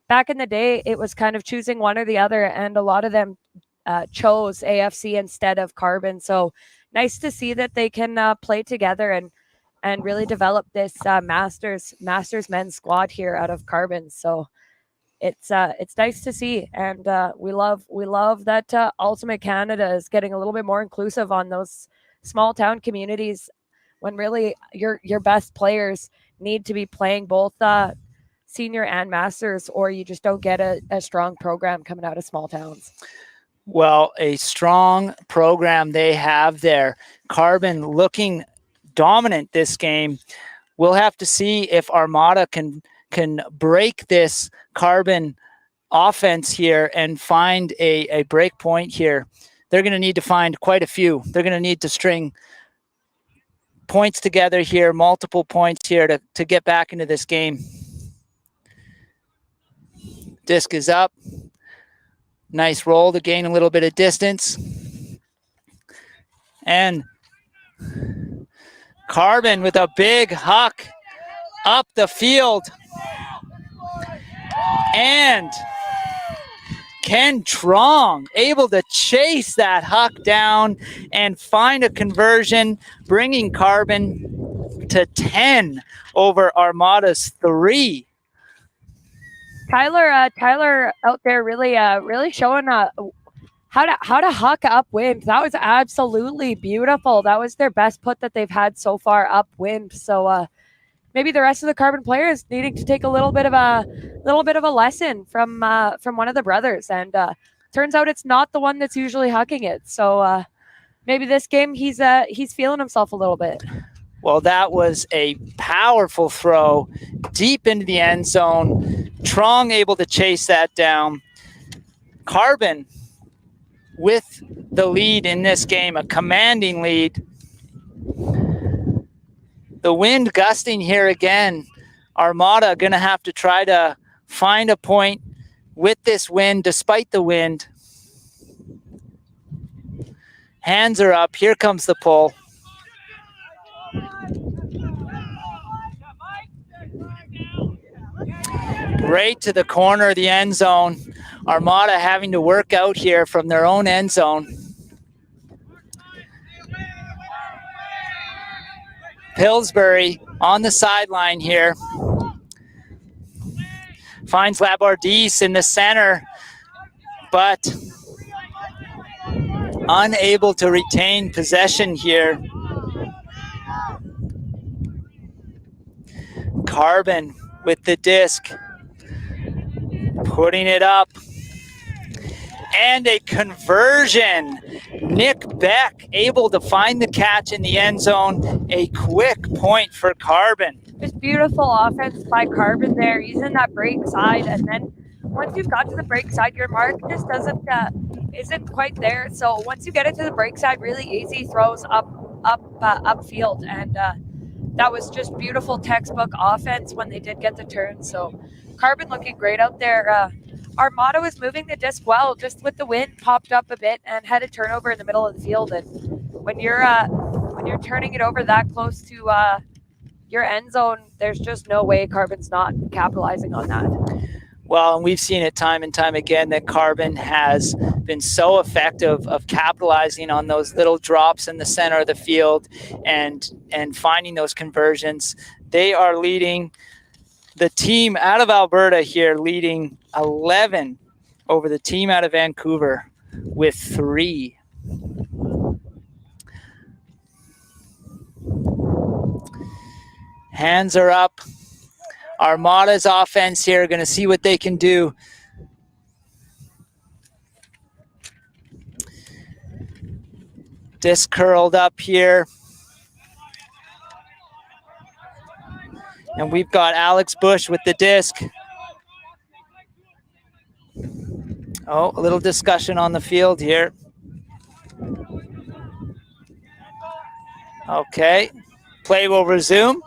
back in the day it was kind of choosing one or the other, and a lot of them chose AFC instead of Carbon. So nice to see that they can play together and really develop this masters men's squad here out of Carbon. So it's nice to see, and we love that Ultimate Canada is getting a little bit more inclusive on those small town communities when really your best players need to be playing both senior and masters, or you just don't get a strong program coming out of small towns. Well, a strong program they have there. Carbon looking dominant this game. We'll have to see if Armada can break this Carbon offense here and find a break point here. They're going to need to find quite a few. They're going to need to string points together here, multiple points here to get back into this game. Disc is up. Nice roll to gain a little bit of distance. And Carbon with a big huck up the field. And Ken Trong able to chase that huck down and find a conversion, bringing Carbon to 10 over Armada's 3. Tyler out there really showing how to huck upwind. That was absolutely beautiful. That was their best put that they've had so far upwind. So maybe the rest of the Carbon players needing to take a little bit of a lesson from one of the brothers. And turns out it's not the one that's usually hucking it. So maybe this game he's feeling himself a little bit. Well, that was a powerful throw deep into the end zone. Trong able to chase that down. Carbon with the lead in this game, a commanding lead. The wind gusting here again. Armada going to have to try to find a point with this wind despite the wind. Hands are up. Here comes the pull. Right to the corner of the end zone. Armada having to work out here from their own end zone. Pillsbury on the sideline here. Finds Labardise in the center, but unable to retain possession here. Carbon with the disc, putting it up, and a conversion. Nick Beck able to find the catch in the end zone. A quick point for Carbon. Just beautiful offense by Carbon there, using that break side, and then once you've got to the break side, your mark just isn't quite there. So once you get it to the break side, really easy throws upfield, and that was just beautiful textbook offense when they did get the turn. So Carbon looking great out there. Armada was moving the disc well, just with the wind popped up a bit and had a turnover in the middle of the field. And when you're turning it over that close to your end zone, there's just no way Carbon's not capitalizing on that. Well, and we've seen it time and time again that Carbon has been so effective of capitalizing on those little drops in the center of the field and finding those conversions. They are leading the team out of Alberta here, leading 11 over the team out of Vancouver with 3. Hands are up. Armada's offense here, going to see what they can do. Disc curled up here. And we've got Alex Bush with the disc. Oh, a little discussion on the field here. Okay, play will resume.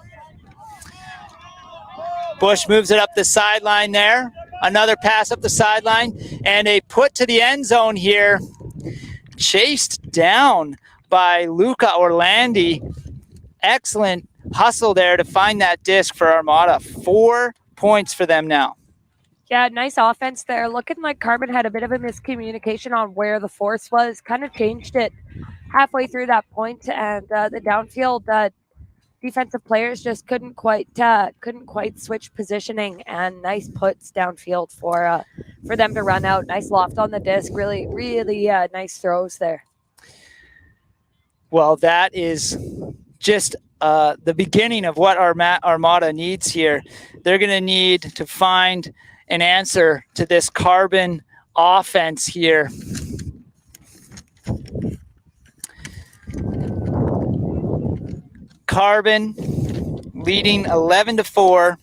Bush moves it up the sideline there. Another pass up the sideline, and a put to the end zone here. Chased down by Luca Orlandi. Excellent hustle there to find that disc for Armada. 4 points for them now. Yeah, nice offense there. Looking like Carbon had a bit of a miscommunication on where the force was. Kind of changed it halfway through that point, and the downfield defensive players just couldn't quite switch positioning. And nice puts downfield for them to run out. Nice loft on the disc. Really nice throws there. Well, that is just the beginning of what Armada needs here. They're going to need to find an answer to this Carbon offense here. Carbon leading 11-4.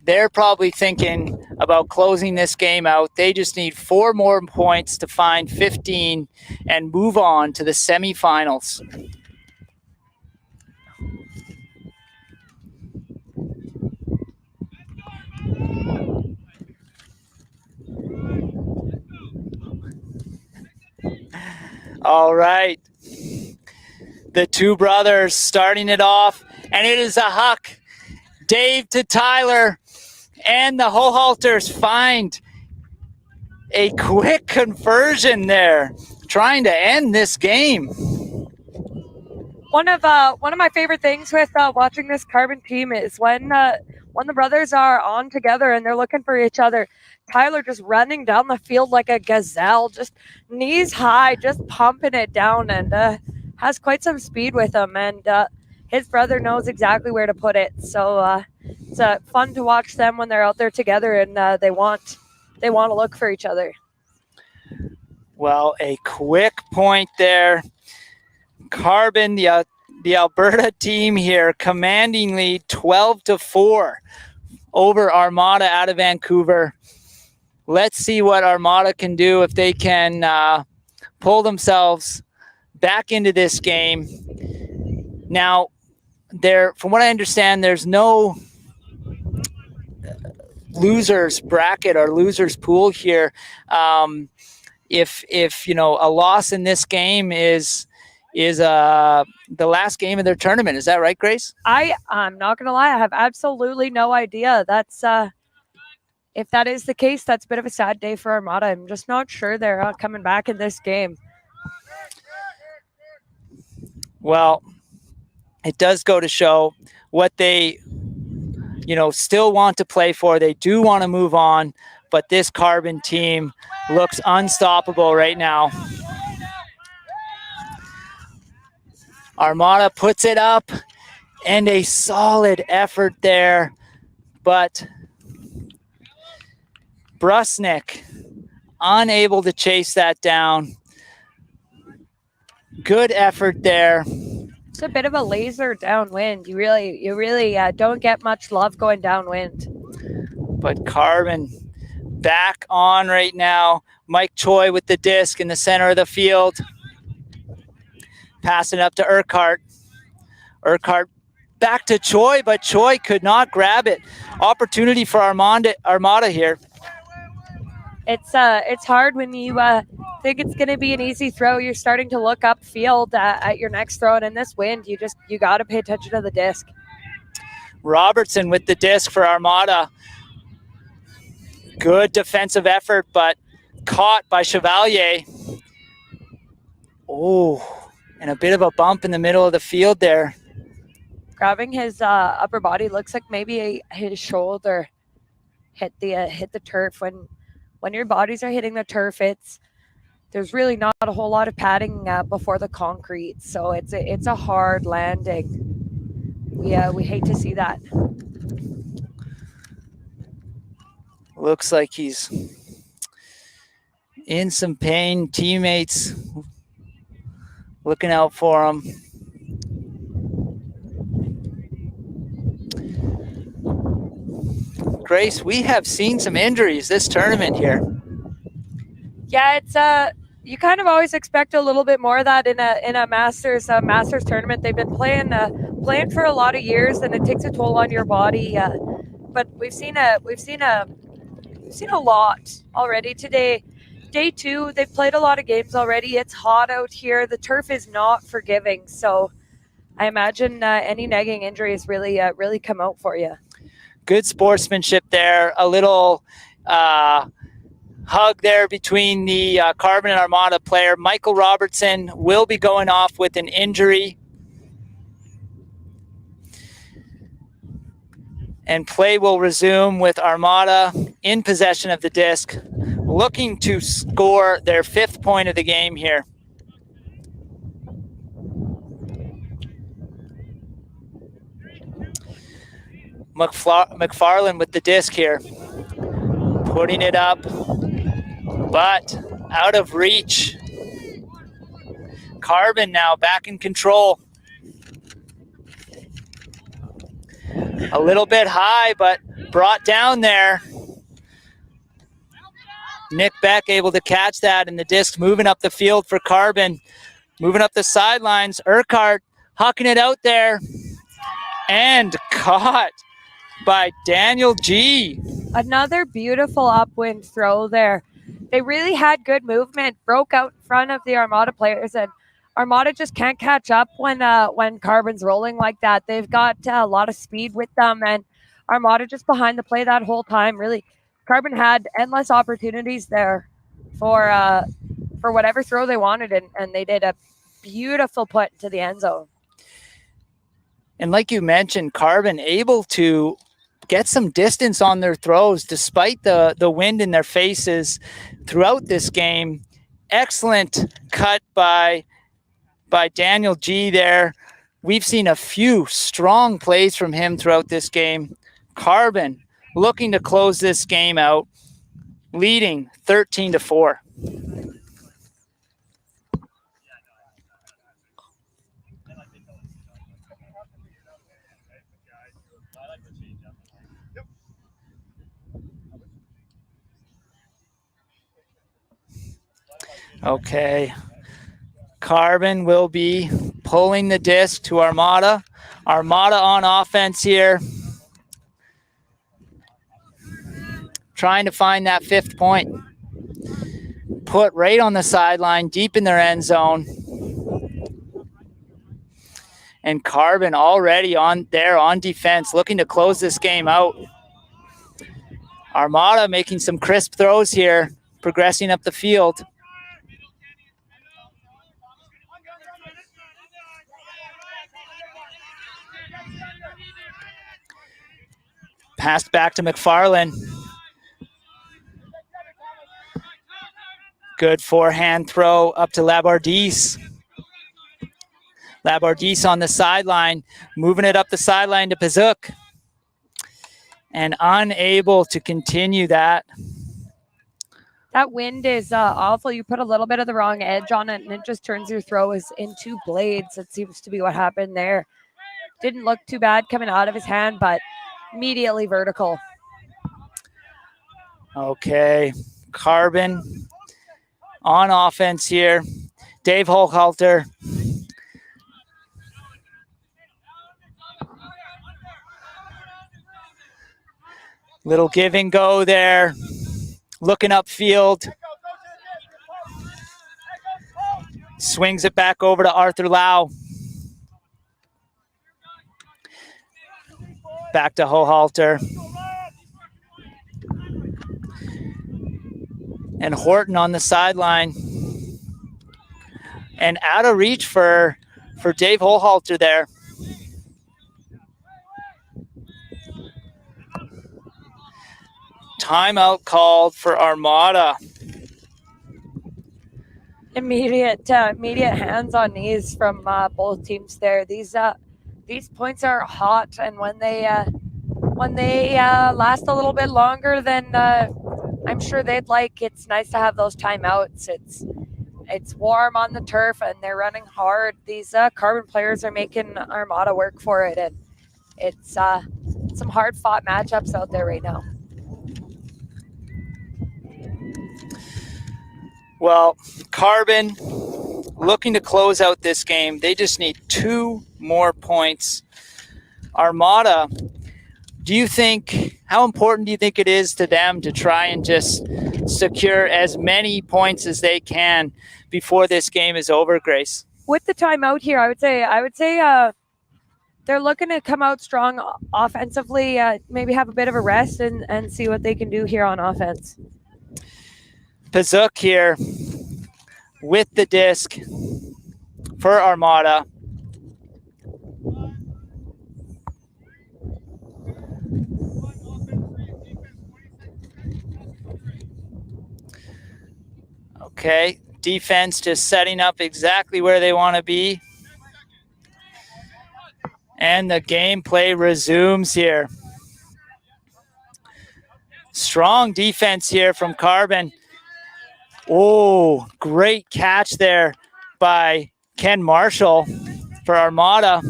They're probably thinking about closing this game out. They just need 4 more points to find 15 and move on to the semifinals. All right. The two brothers starting it off, and it is a huck. Dave to Tyler, and the Hohalters find a quick conversion there, trying to end this game. One of my favorite things with watching this Carbon team is when the brothers are on together and they're looking for each other. Tyler just running down the field like a gazelle, just knees high, just pumping it down, and has quite some speed with him. And his brother knows exactly where to put it. So it's fun to watch them when they're out there together, and they want to look for each other. Well, a quick point there. Carbon, the Alberta team here, commanding lead 12-4 over Armada out of Vancouver. Let's see what Armada can do if they can pull themselves back into this game. Now, from what I understand, there's no losers bracket or losers pool here. If a loss in this game is the last game of their tournament. Is that right, Grace? I'm not gonna lie, I have absolutely no idea. That's if that is the case, that's a bit of a sad day for Armada. I'm just not sure they're coming back in this game. Well, it does go to show what they still want to play for. They do want to move on, but this Carbon team looks unstoppable right now. Armada puts it up, and a solid effort there, but Brusnick unable to chase that down. Good effort there. It's a bit of a laser downwind. You really don't get much love going downwind. But Carbon back on right now. Mike Choi with the disc in the center of the field. Passing up to Urquhart. Urquhart back to Choi, but Choi could not grab it. Opportunity for Armada here. It's hard when you think it's going to be an easy throw. You're starting to look upfield at your next throw, and in this wind, you got to pay attention to the disc. Robertson with the disc for Armada. Good defensive effort, but caught by Chevalier. Oh, and a bit of a bump in the middle of the field there. Grabbing his upper body, looks like maybe his shoulder hit the turf. When your bodies are hitting the turf, there's really not a whole lot of padding before the concrete, so it's a hard landing. We hate to see that. Looks like he's in some pain. Teammates looking out for him. Grace, we have seen some injuries this tournament here. Yeah, it's you kind of always expect a little bit more of that in a Masters tournament. They've been playing for a lot of years, and it takes a toll on your body. But we've seen a lot already today. Day 2, they've played a lot of games already. It's hot out here. The turf is not forgiving, so I imagine any nagging injuries really come out for you. Good sportsmanship there. A little hug there between the Carbon and Armada player. Michael Robertson will be going off with an injury. And play will resume with Armada in possession of the disc, looking to score their 5th point of the game here. McFarland with the disc here, putting it up, but out of reach. Carbon now back in control. A little bit high, but brought down there. Nick Beck able to catch that, and the disc moving up the field for Carbon. Moving up the sidelines. Urquhart hucking it out there. And caught by Daniel G. Another beautiful upwind throw there. They really had good movement, broke out in front of the Armada players, and Armada just can't catch up when Carbon's rolling like that. They've got a lot of speed with them, and Armada just behind the play that whole time. Really, Carbon had endless opportunities there for whatever throw they wanted, and they did a beautiful put into the end zone. And like you mentioned, Carbon able to get some distance on their throws despite the wind in their faces throughout this game. Excellent cut by Daniel G there. We've seen a few strong plays from him throughout this game. Carbon looking to close this game out, leading 13-4. Okay. Carbon will be pulling the disc to Armada. Armada on offense here. Trying to find that 5th point. Put right on the sideline, deep in their end zone. And Carbon already on defense, looking to close this game out. Armada making some crisp throws here, progressing up the field. Passed back to McFarland. Good forehand throw up to Labardise. Labardise on the sideline, moving it up the sideline to Pazuk. And unable to continue that. That wind is awful. You put a little bit of the wrong edge on it, and it just turns your throw into blades. It seems to be what happened there. Didn't look too bad coming out of his hand, but immediately vertical. Okay, Carbon on offense here. Dave Hochhalter. Little give and go there. Looking upfield. Swings it back over to Arthur Lau. Back to Hochhalter. And Horton on the sideline. And out of reach for Dave Hochhalter there. Timeout called for Armada. Immediate hands on knees from both teams there. These points are hot, and when they when they last a little bit longer than I'm sure they'd like. It's nice to have those timeouts. It's warm on the turf and they're running hard. These Carbon players are making Armada work for it, and it's some hard fought matchups out there right now. Well, Carbon looking to close out this game. They just need 2 more points. Armada, how important do you think it is to them to try and just secure as many points as they can before this game is over, Grace? With the timeout here, I would say they're looking to come out strong offensively, maybe have a bit of a rest and see what they can do here on offense. Pazuk here with the disc for Armada. Okay, defense just setting up exactly where they want to be. And the gameplay resumes here. Strong defense here from Carbon. Oh, great catch there by Ken Marshall for Armada.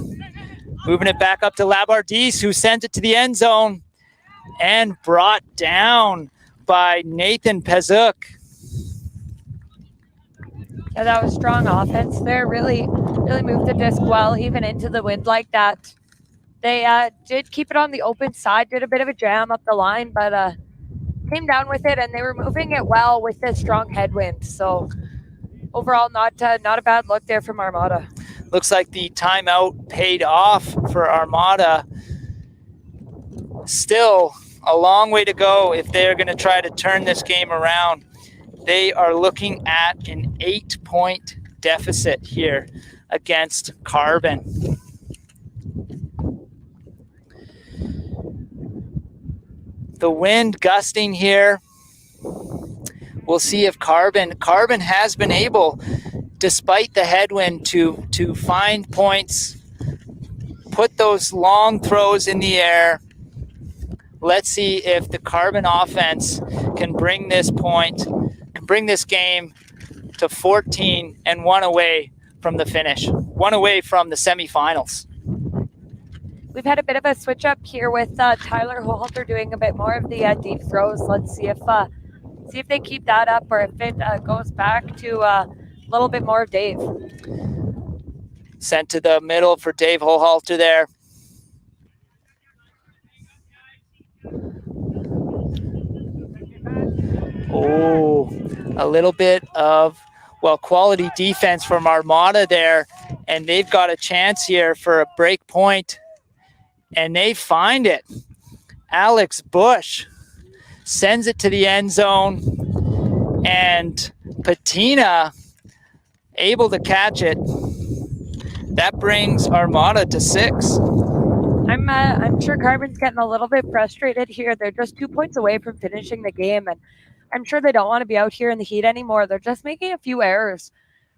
Moving it back up to Labardise, who sent it to the end zone and brought down by Nathan Pazuk. Yeah, that was strong offense there. Really moved the disc well, even into the wind like that. They did keep it on the open side, did a bit of a jam up the line, but came down with it, and they were moving it well with the strong headwind. So overall, not a bad look there from Armada. Looks like the timeout paid off for Armada. Still a long way to go if they're going to try to turn this game around. They are looking at an 8-point deficit here against Carbon. The wind gusting here. We'll see if Carbon has been able, despite the headwind, to find points, put those long throws in the air. Let's see if the Carbon offense can bring this game to 14 and 1 away from the finish, 1 away from the semifinals. We've had a bit of a switch up here with Tyler Holter doing a bit more of the deep throws. Let's see if they keep that up, or if it goes back to a little bit more of Dave. Sent to the middle for Dave Holter there. Oh, a little bit of, quality defense from Armada there, and they've got a chance here for a break point. And they find it. Alex Bush sends it to the end zone, and Patina able to catch it. That brings Armada to 6. I'm sure Carbon's getting a little bit frustrated here. They're just 2 points away from finishing the game, and I'm sure they don't want to be out here in the heat anymore. They're just making a few errors,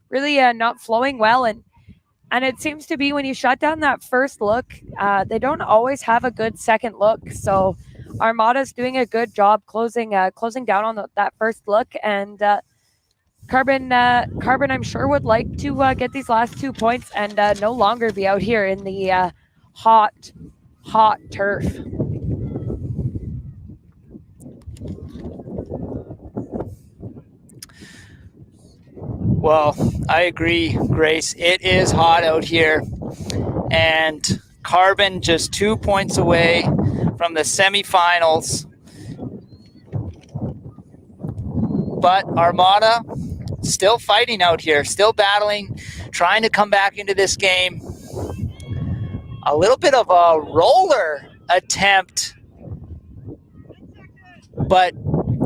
really not flowing well, and it seems to be when you shut down that first look, they don't always have a good second look. So Armada's doing a good job closing down on that first look, and Carbon, I'm sure, would like to get these last 2 points and no longer be out here in the hot turf. Well, I agree, Grace. It is hot out here, and Carbon just 2 points away from the semifinals. But Armada still fighting out here, still battling, trying to come back into this game. A little bit of a roller attempt, but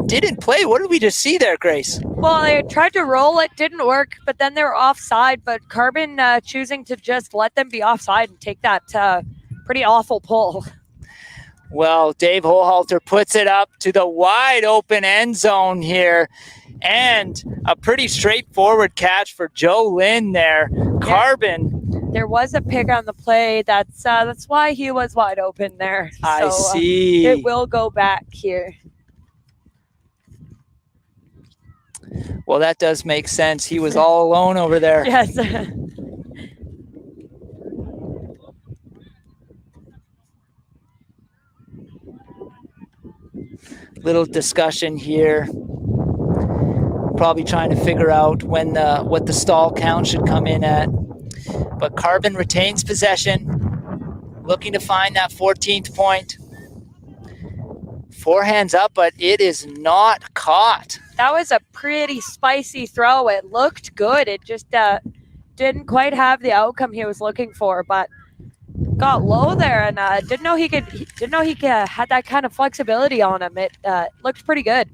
didn't play. What did we just see there, Grace? Well, they tried to roll it, didn't work, but then they were offside. But Carbon choosing to just let them be offside and take that pretty awful pull. Well, Dave Holter puts it up to the wide open end zone here, and a pretty straightforward catch for Joe Lynn there. Carbon there was a pick on the play. That's why he was wide open there. I see. It will go back here. Well, that does make sense. He was all alone over there. Yes. Little discussion here. Probably trying to figure out when what the stall count should come in at. But Carbon retains possession, looking to find that 14th point. Forehands up, but it is not caught. That was a pretty spicy throw. It looked good. It just didn't quite have the outcome he was looking for, but got low there and didn't know he had that kind of flexibility on him. It looked pretty good.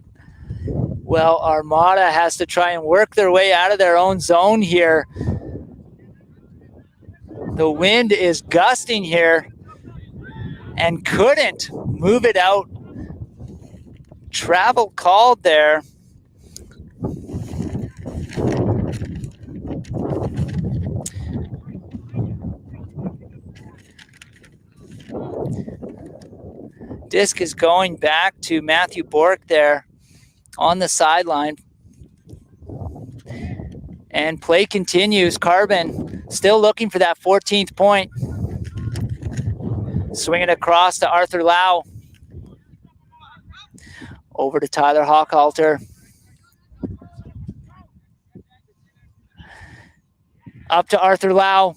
Well, Armada has to try and work their way out of their own zone here. The wind is gusting here and couldn't move it out. Travel called there. Disc is going back to Matthew Bork there on the sideline. And play continues. Carbon still looking for that 14th point. Swinging across to Arthur Lau. Over to Tyler Hochhalter. Up to Arthur Lau.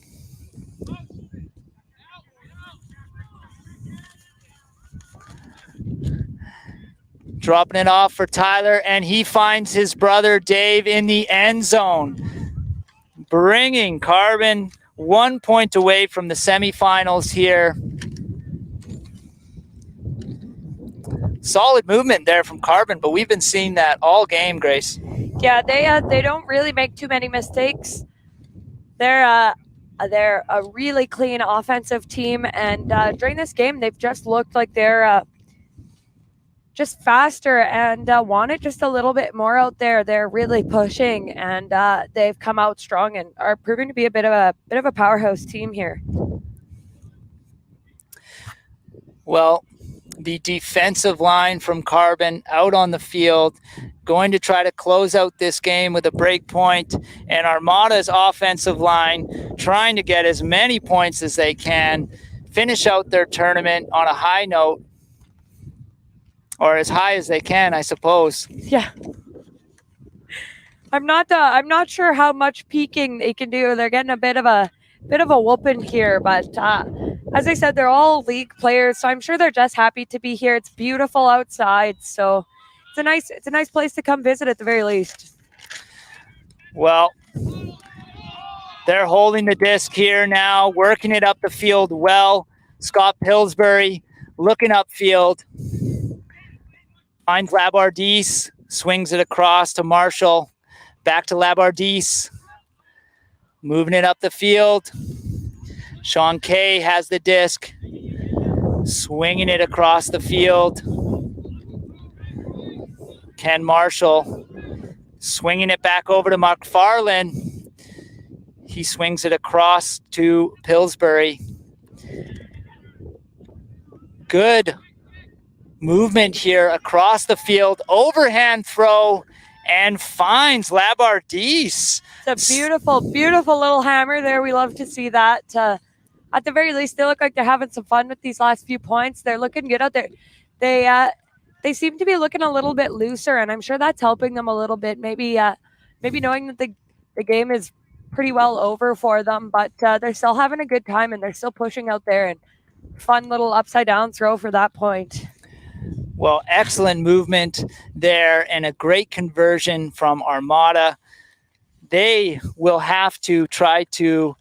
Dropping it off for Tyler, and he finds his brother Dave in the end zone. Bringing Carbon 1 point away from the semifinals here. Solid movement there from Carbon, but we've been seeing that all game, Grace. Yeah, they don't really make too many mistakes. They're a really clean offensive team, and during this game, they've just looked like they're just faster and wanted just a little bit more out there. They're really pushing, and they've come out strong and are proving to be a bit of a powerhouse team here. Well, the defensive line from Carbon out on the field, going to try to close out this game with a break point, and Armada's offensive line trying to get as many points as they can, finish out their tournament on a high note, or as high as they can, I suppose. Yeah. I'm not sure how much peaking they can do. They're getting a bit of a whooping here, but as I said, they're all league players, so I'm sure they're just happy to be here. It's beautiful outside, so it's a nice place to come visit at the very least. Well, they're holding the disc here now, working it up the field well. Scott Pillsbury looking upfield. Finds Labardise, swings it across to Marshall. Back to Labardise. Moving it up the field. Sean Kay has the disc. Swinging it across the field. Ken Marshall swinging it back over to McFarlane. He swings it across to Pillsbury. Good movement here across the field. Overhand throw and finds Labardise. It's a beautiful, beautiful little hammer there. We love to see that. At the very least, they look like they're having some fun with these last few points. They're looking good out there. They seem to be looking a little bit looser, and I'm sure that's helping them a little bit. Maybe knowing that the game is pretty well over for them, but they're still having a good time, and they're still pushing out there. And fun little upside down throw for that point. Well, excellent movement there and a great conversion from Armada. They will have to try to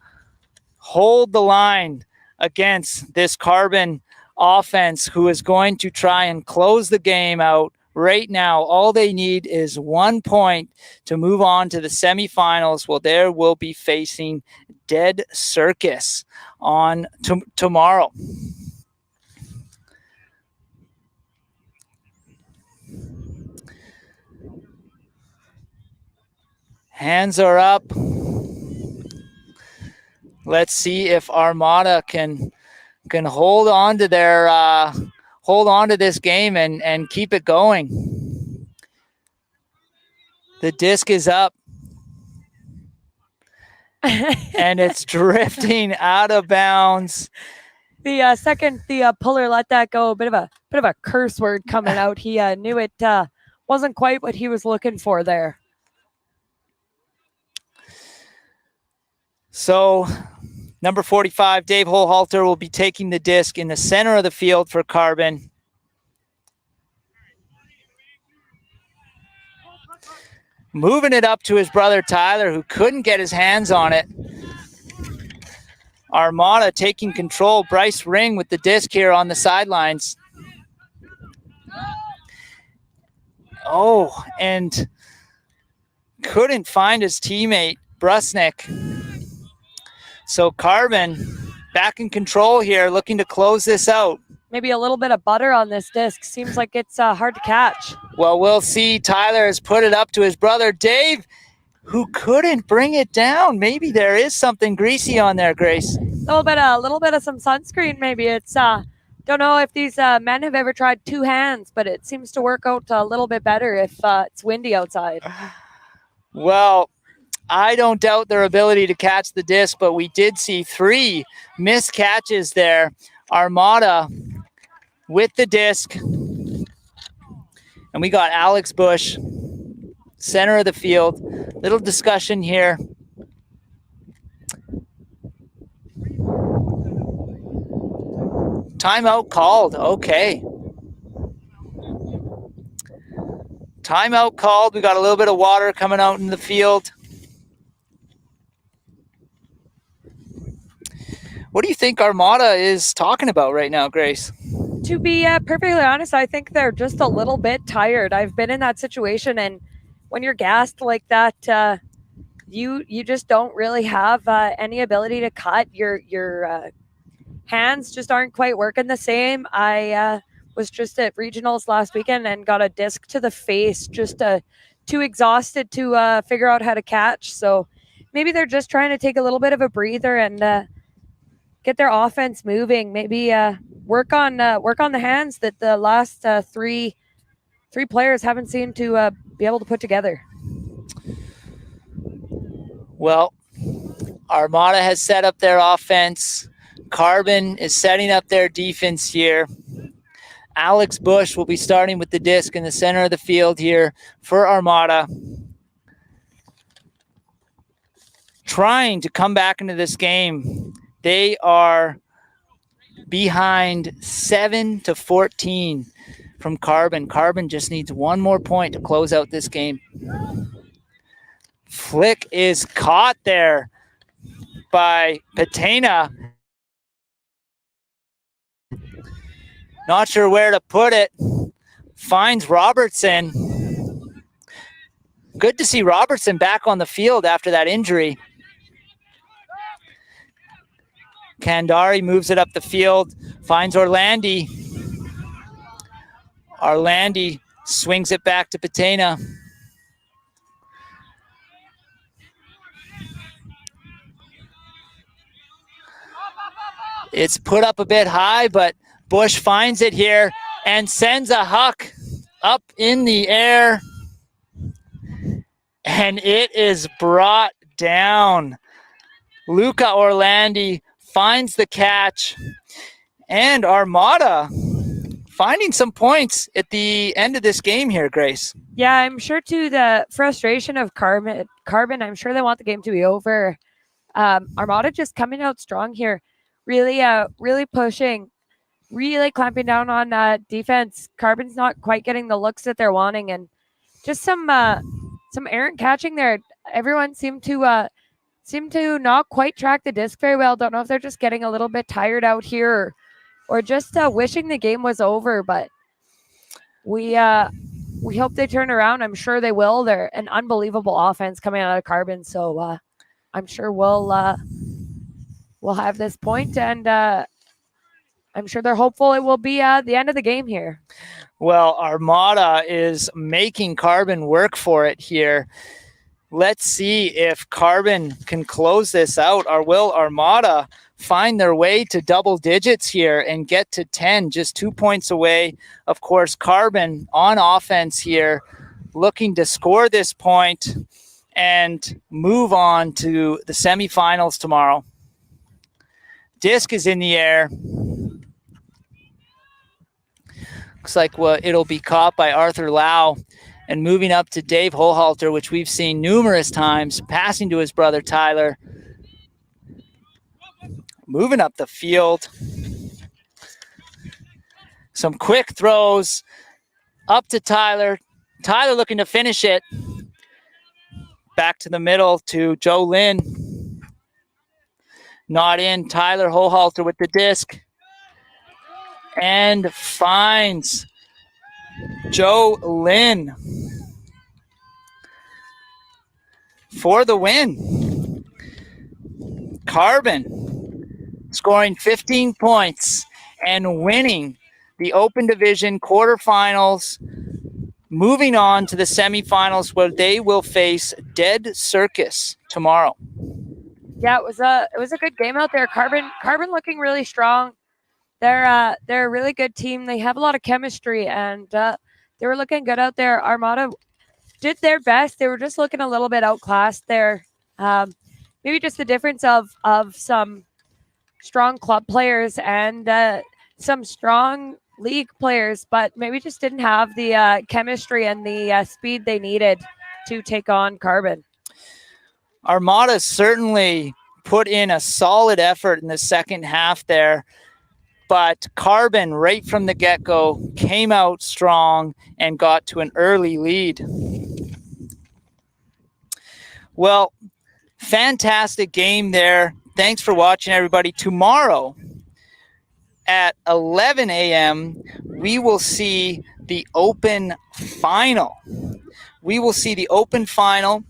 hold the line against this Carbon offense, who is going to try and close the game out right now. All they need is 1 point to move on to the semifinals. Well, they will be facing Dead Circus on tomorrow. Hands are up. let's see if Armada can hold on to this game and keep it going. The disc is up. And it's drifting out of bounds. The second the puller let that go, a bit of a curse word coming out. He knew it wasn't quite what he was looking for there. So number 45, Dave Holhalter, will be taking the disc in the center of the field for Carbon. Moving it up to his brother Tyler, who couldn't get his hands on it. Armada taking control. Bryce Ring with the disc here on the sidelines. Oh, and couldn't find his teammate, Brusnick. So Carbon back in control here, looking to close this out. Maybe a little bit of butter on this disc. Seems like it's hard to catch. Well, we'll see. Tyler has put it up to his brother, Dave, who couldn't bring it down. Maybe there is something greasy on there, Grace. A little bit of some sunscreen. Maybe it's don't know if these men have ever tried two hands, but it seems to work out a little bit better if it's windy outside. Well, I don't doubt their ability to catch the disc, but we did see 3 missed catches there. Armada with the disc, and we got Alex Bush, center of the field. Little discussion here. Timeout called. Okay. Timeout called. We got a little bit of water coming out in the field. What do you think Armada is talking about right now, Grace? To be perfectly honest, I think they're just a little bit tired. I've been in that situation, and when you're gassed like that, you just don't really have any ability to cut. Your hands just aren't quite working the same. I was just at regionals last weekend and got a disc to the face, just too exhausted to figure out how to catch. So maybe they're just trying to take a little bit of a breather and get their offense moving. Maybe work on the hands that the last three players haven't seemed to be able to put together. Well, Armada has set up their offense. Carbon is setting up their defense here. Alex Bush will be starting with the disc in the center of the field here for Armada. Trying to come back into this game. They are behind 7-14 from Carbon. Carbon just needs one more point to close out this game. Flick is caught there by Patena. Not sure where to put it. Finds Robertson. Good to see Robertson back on the field after that injury. Kandari moves it up the field, finds Orlandi. Orlandi swings it back to Patena. It's put up a bit high, but Bush finds it here and sends a huck up in the air. And it is brought down. Luca Orlandi finds the catch. And Armada finding some points at the end of this game here, Grace. Yeah, I'm sure to the frustration of Carbon, I'm sure they want the game to be over. Armada just coming out strong here. Really pushing, really clamping down on defense. Carbon's not quite getting the looks that they're wanting, and just some errant catching there. Everyone seemed to not quite track the disc very well. Don't know if they're just getting a little bit tired out here, or just wishing the game was over. But we hope they turn around. I'm sure they will. They're an unbelievable offense coming out of Carbon, so I'm sure we'll have this point, and I'm sure they're hopeful it will be the end of the game here. Well, Armada is making Carbon work for it here. Let's see if Carbon can close this out, or will Armada find their way to double digits here and get to 10, just 2 points away. Of course, Carbon on offense here, looking to score this point and move on to the semifinals tomorrow. Disc is in the air. Looks like it'll be caught by Arthur Lau and moving up to Dave Holhalter, which we've seen numerous times, passing to his brother Tyler. Moving up the field. Some quick throws up to Tyler. Tyler looking to finish it. Back to the middle to Joe Lynn. Not in. Tyler Holhalter with the disc. And finds Joe Lynn for the win. Carbon scoring 15 points and winning the Open Division quarterfinals, moving on to the semifinals where they will face Dead Circus tomorrow. Yeah, it was a good game out there. Carbon looking really strong. They're a really good team. They have a lot of chemistry, and they were looking good out there. Armada did their best. They were just looking a little bit outclassed there. Maybe just the difference of some strong club players and some strong league players, but maybe just didn't have the chemistry and the speed they needed to take on Carbon. Armada certainly put in a solid effort in the second half there, but Carbon right from the get-go came out strong and got to an early lead. Well, fantastic game there. Thanks for watching, everybody. Tomorrow at 11 a.m., we will see the Open Final. We will see the Open Final,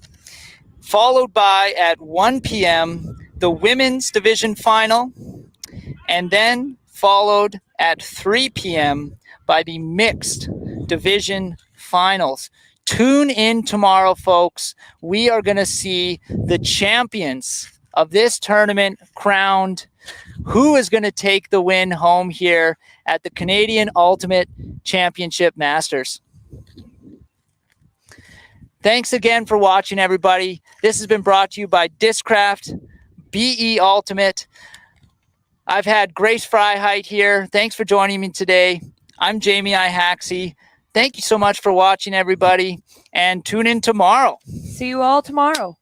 followed by at 1 p.m., the Women's Division Final, and then followed at 3 p.m. by the Mixed Division Finals. Tune in tomorrow, folks. We are going to see the champions of this tournament crowned. Who is going to take the win home here at the Canadian Ultimate Championship Masters? Thanks again for watching, everybody. This has been brought to you by Discraft, BE Ultimate. I've had Grace Freiheit here. Thanks for joining me today. I'm Jamie I. Haxey. Thank you so much for watching, everybody, and tune in tomorrow. See you all tomorrow.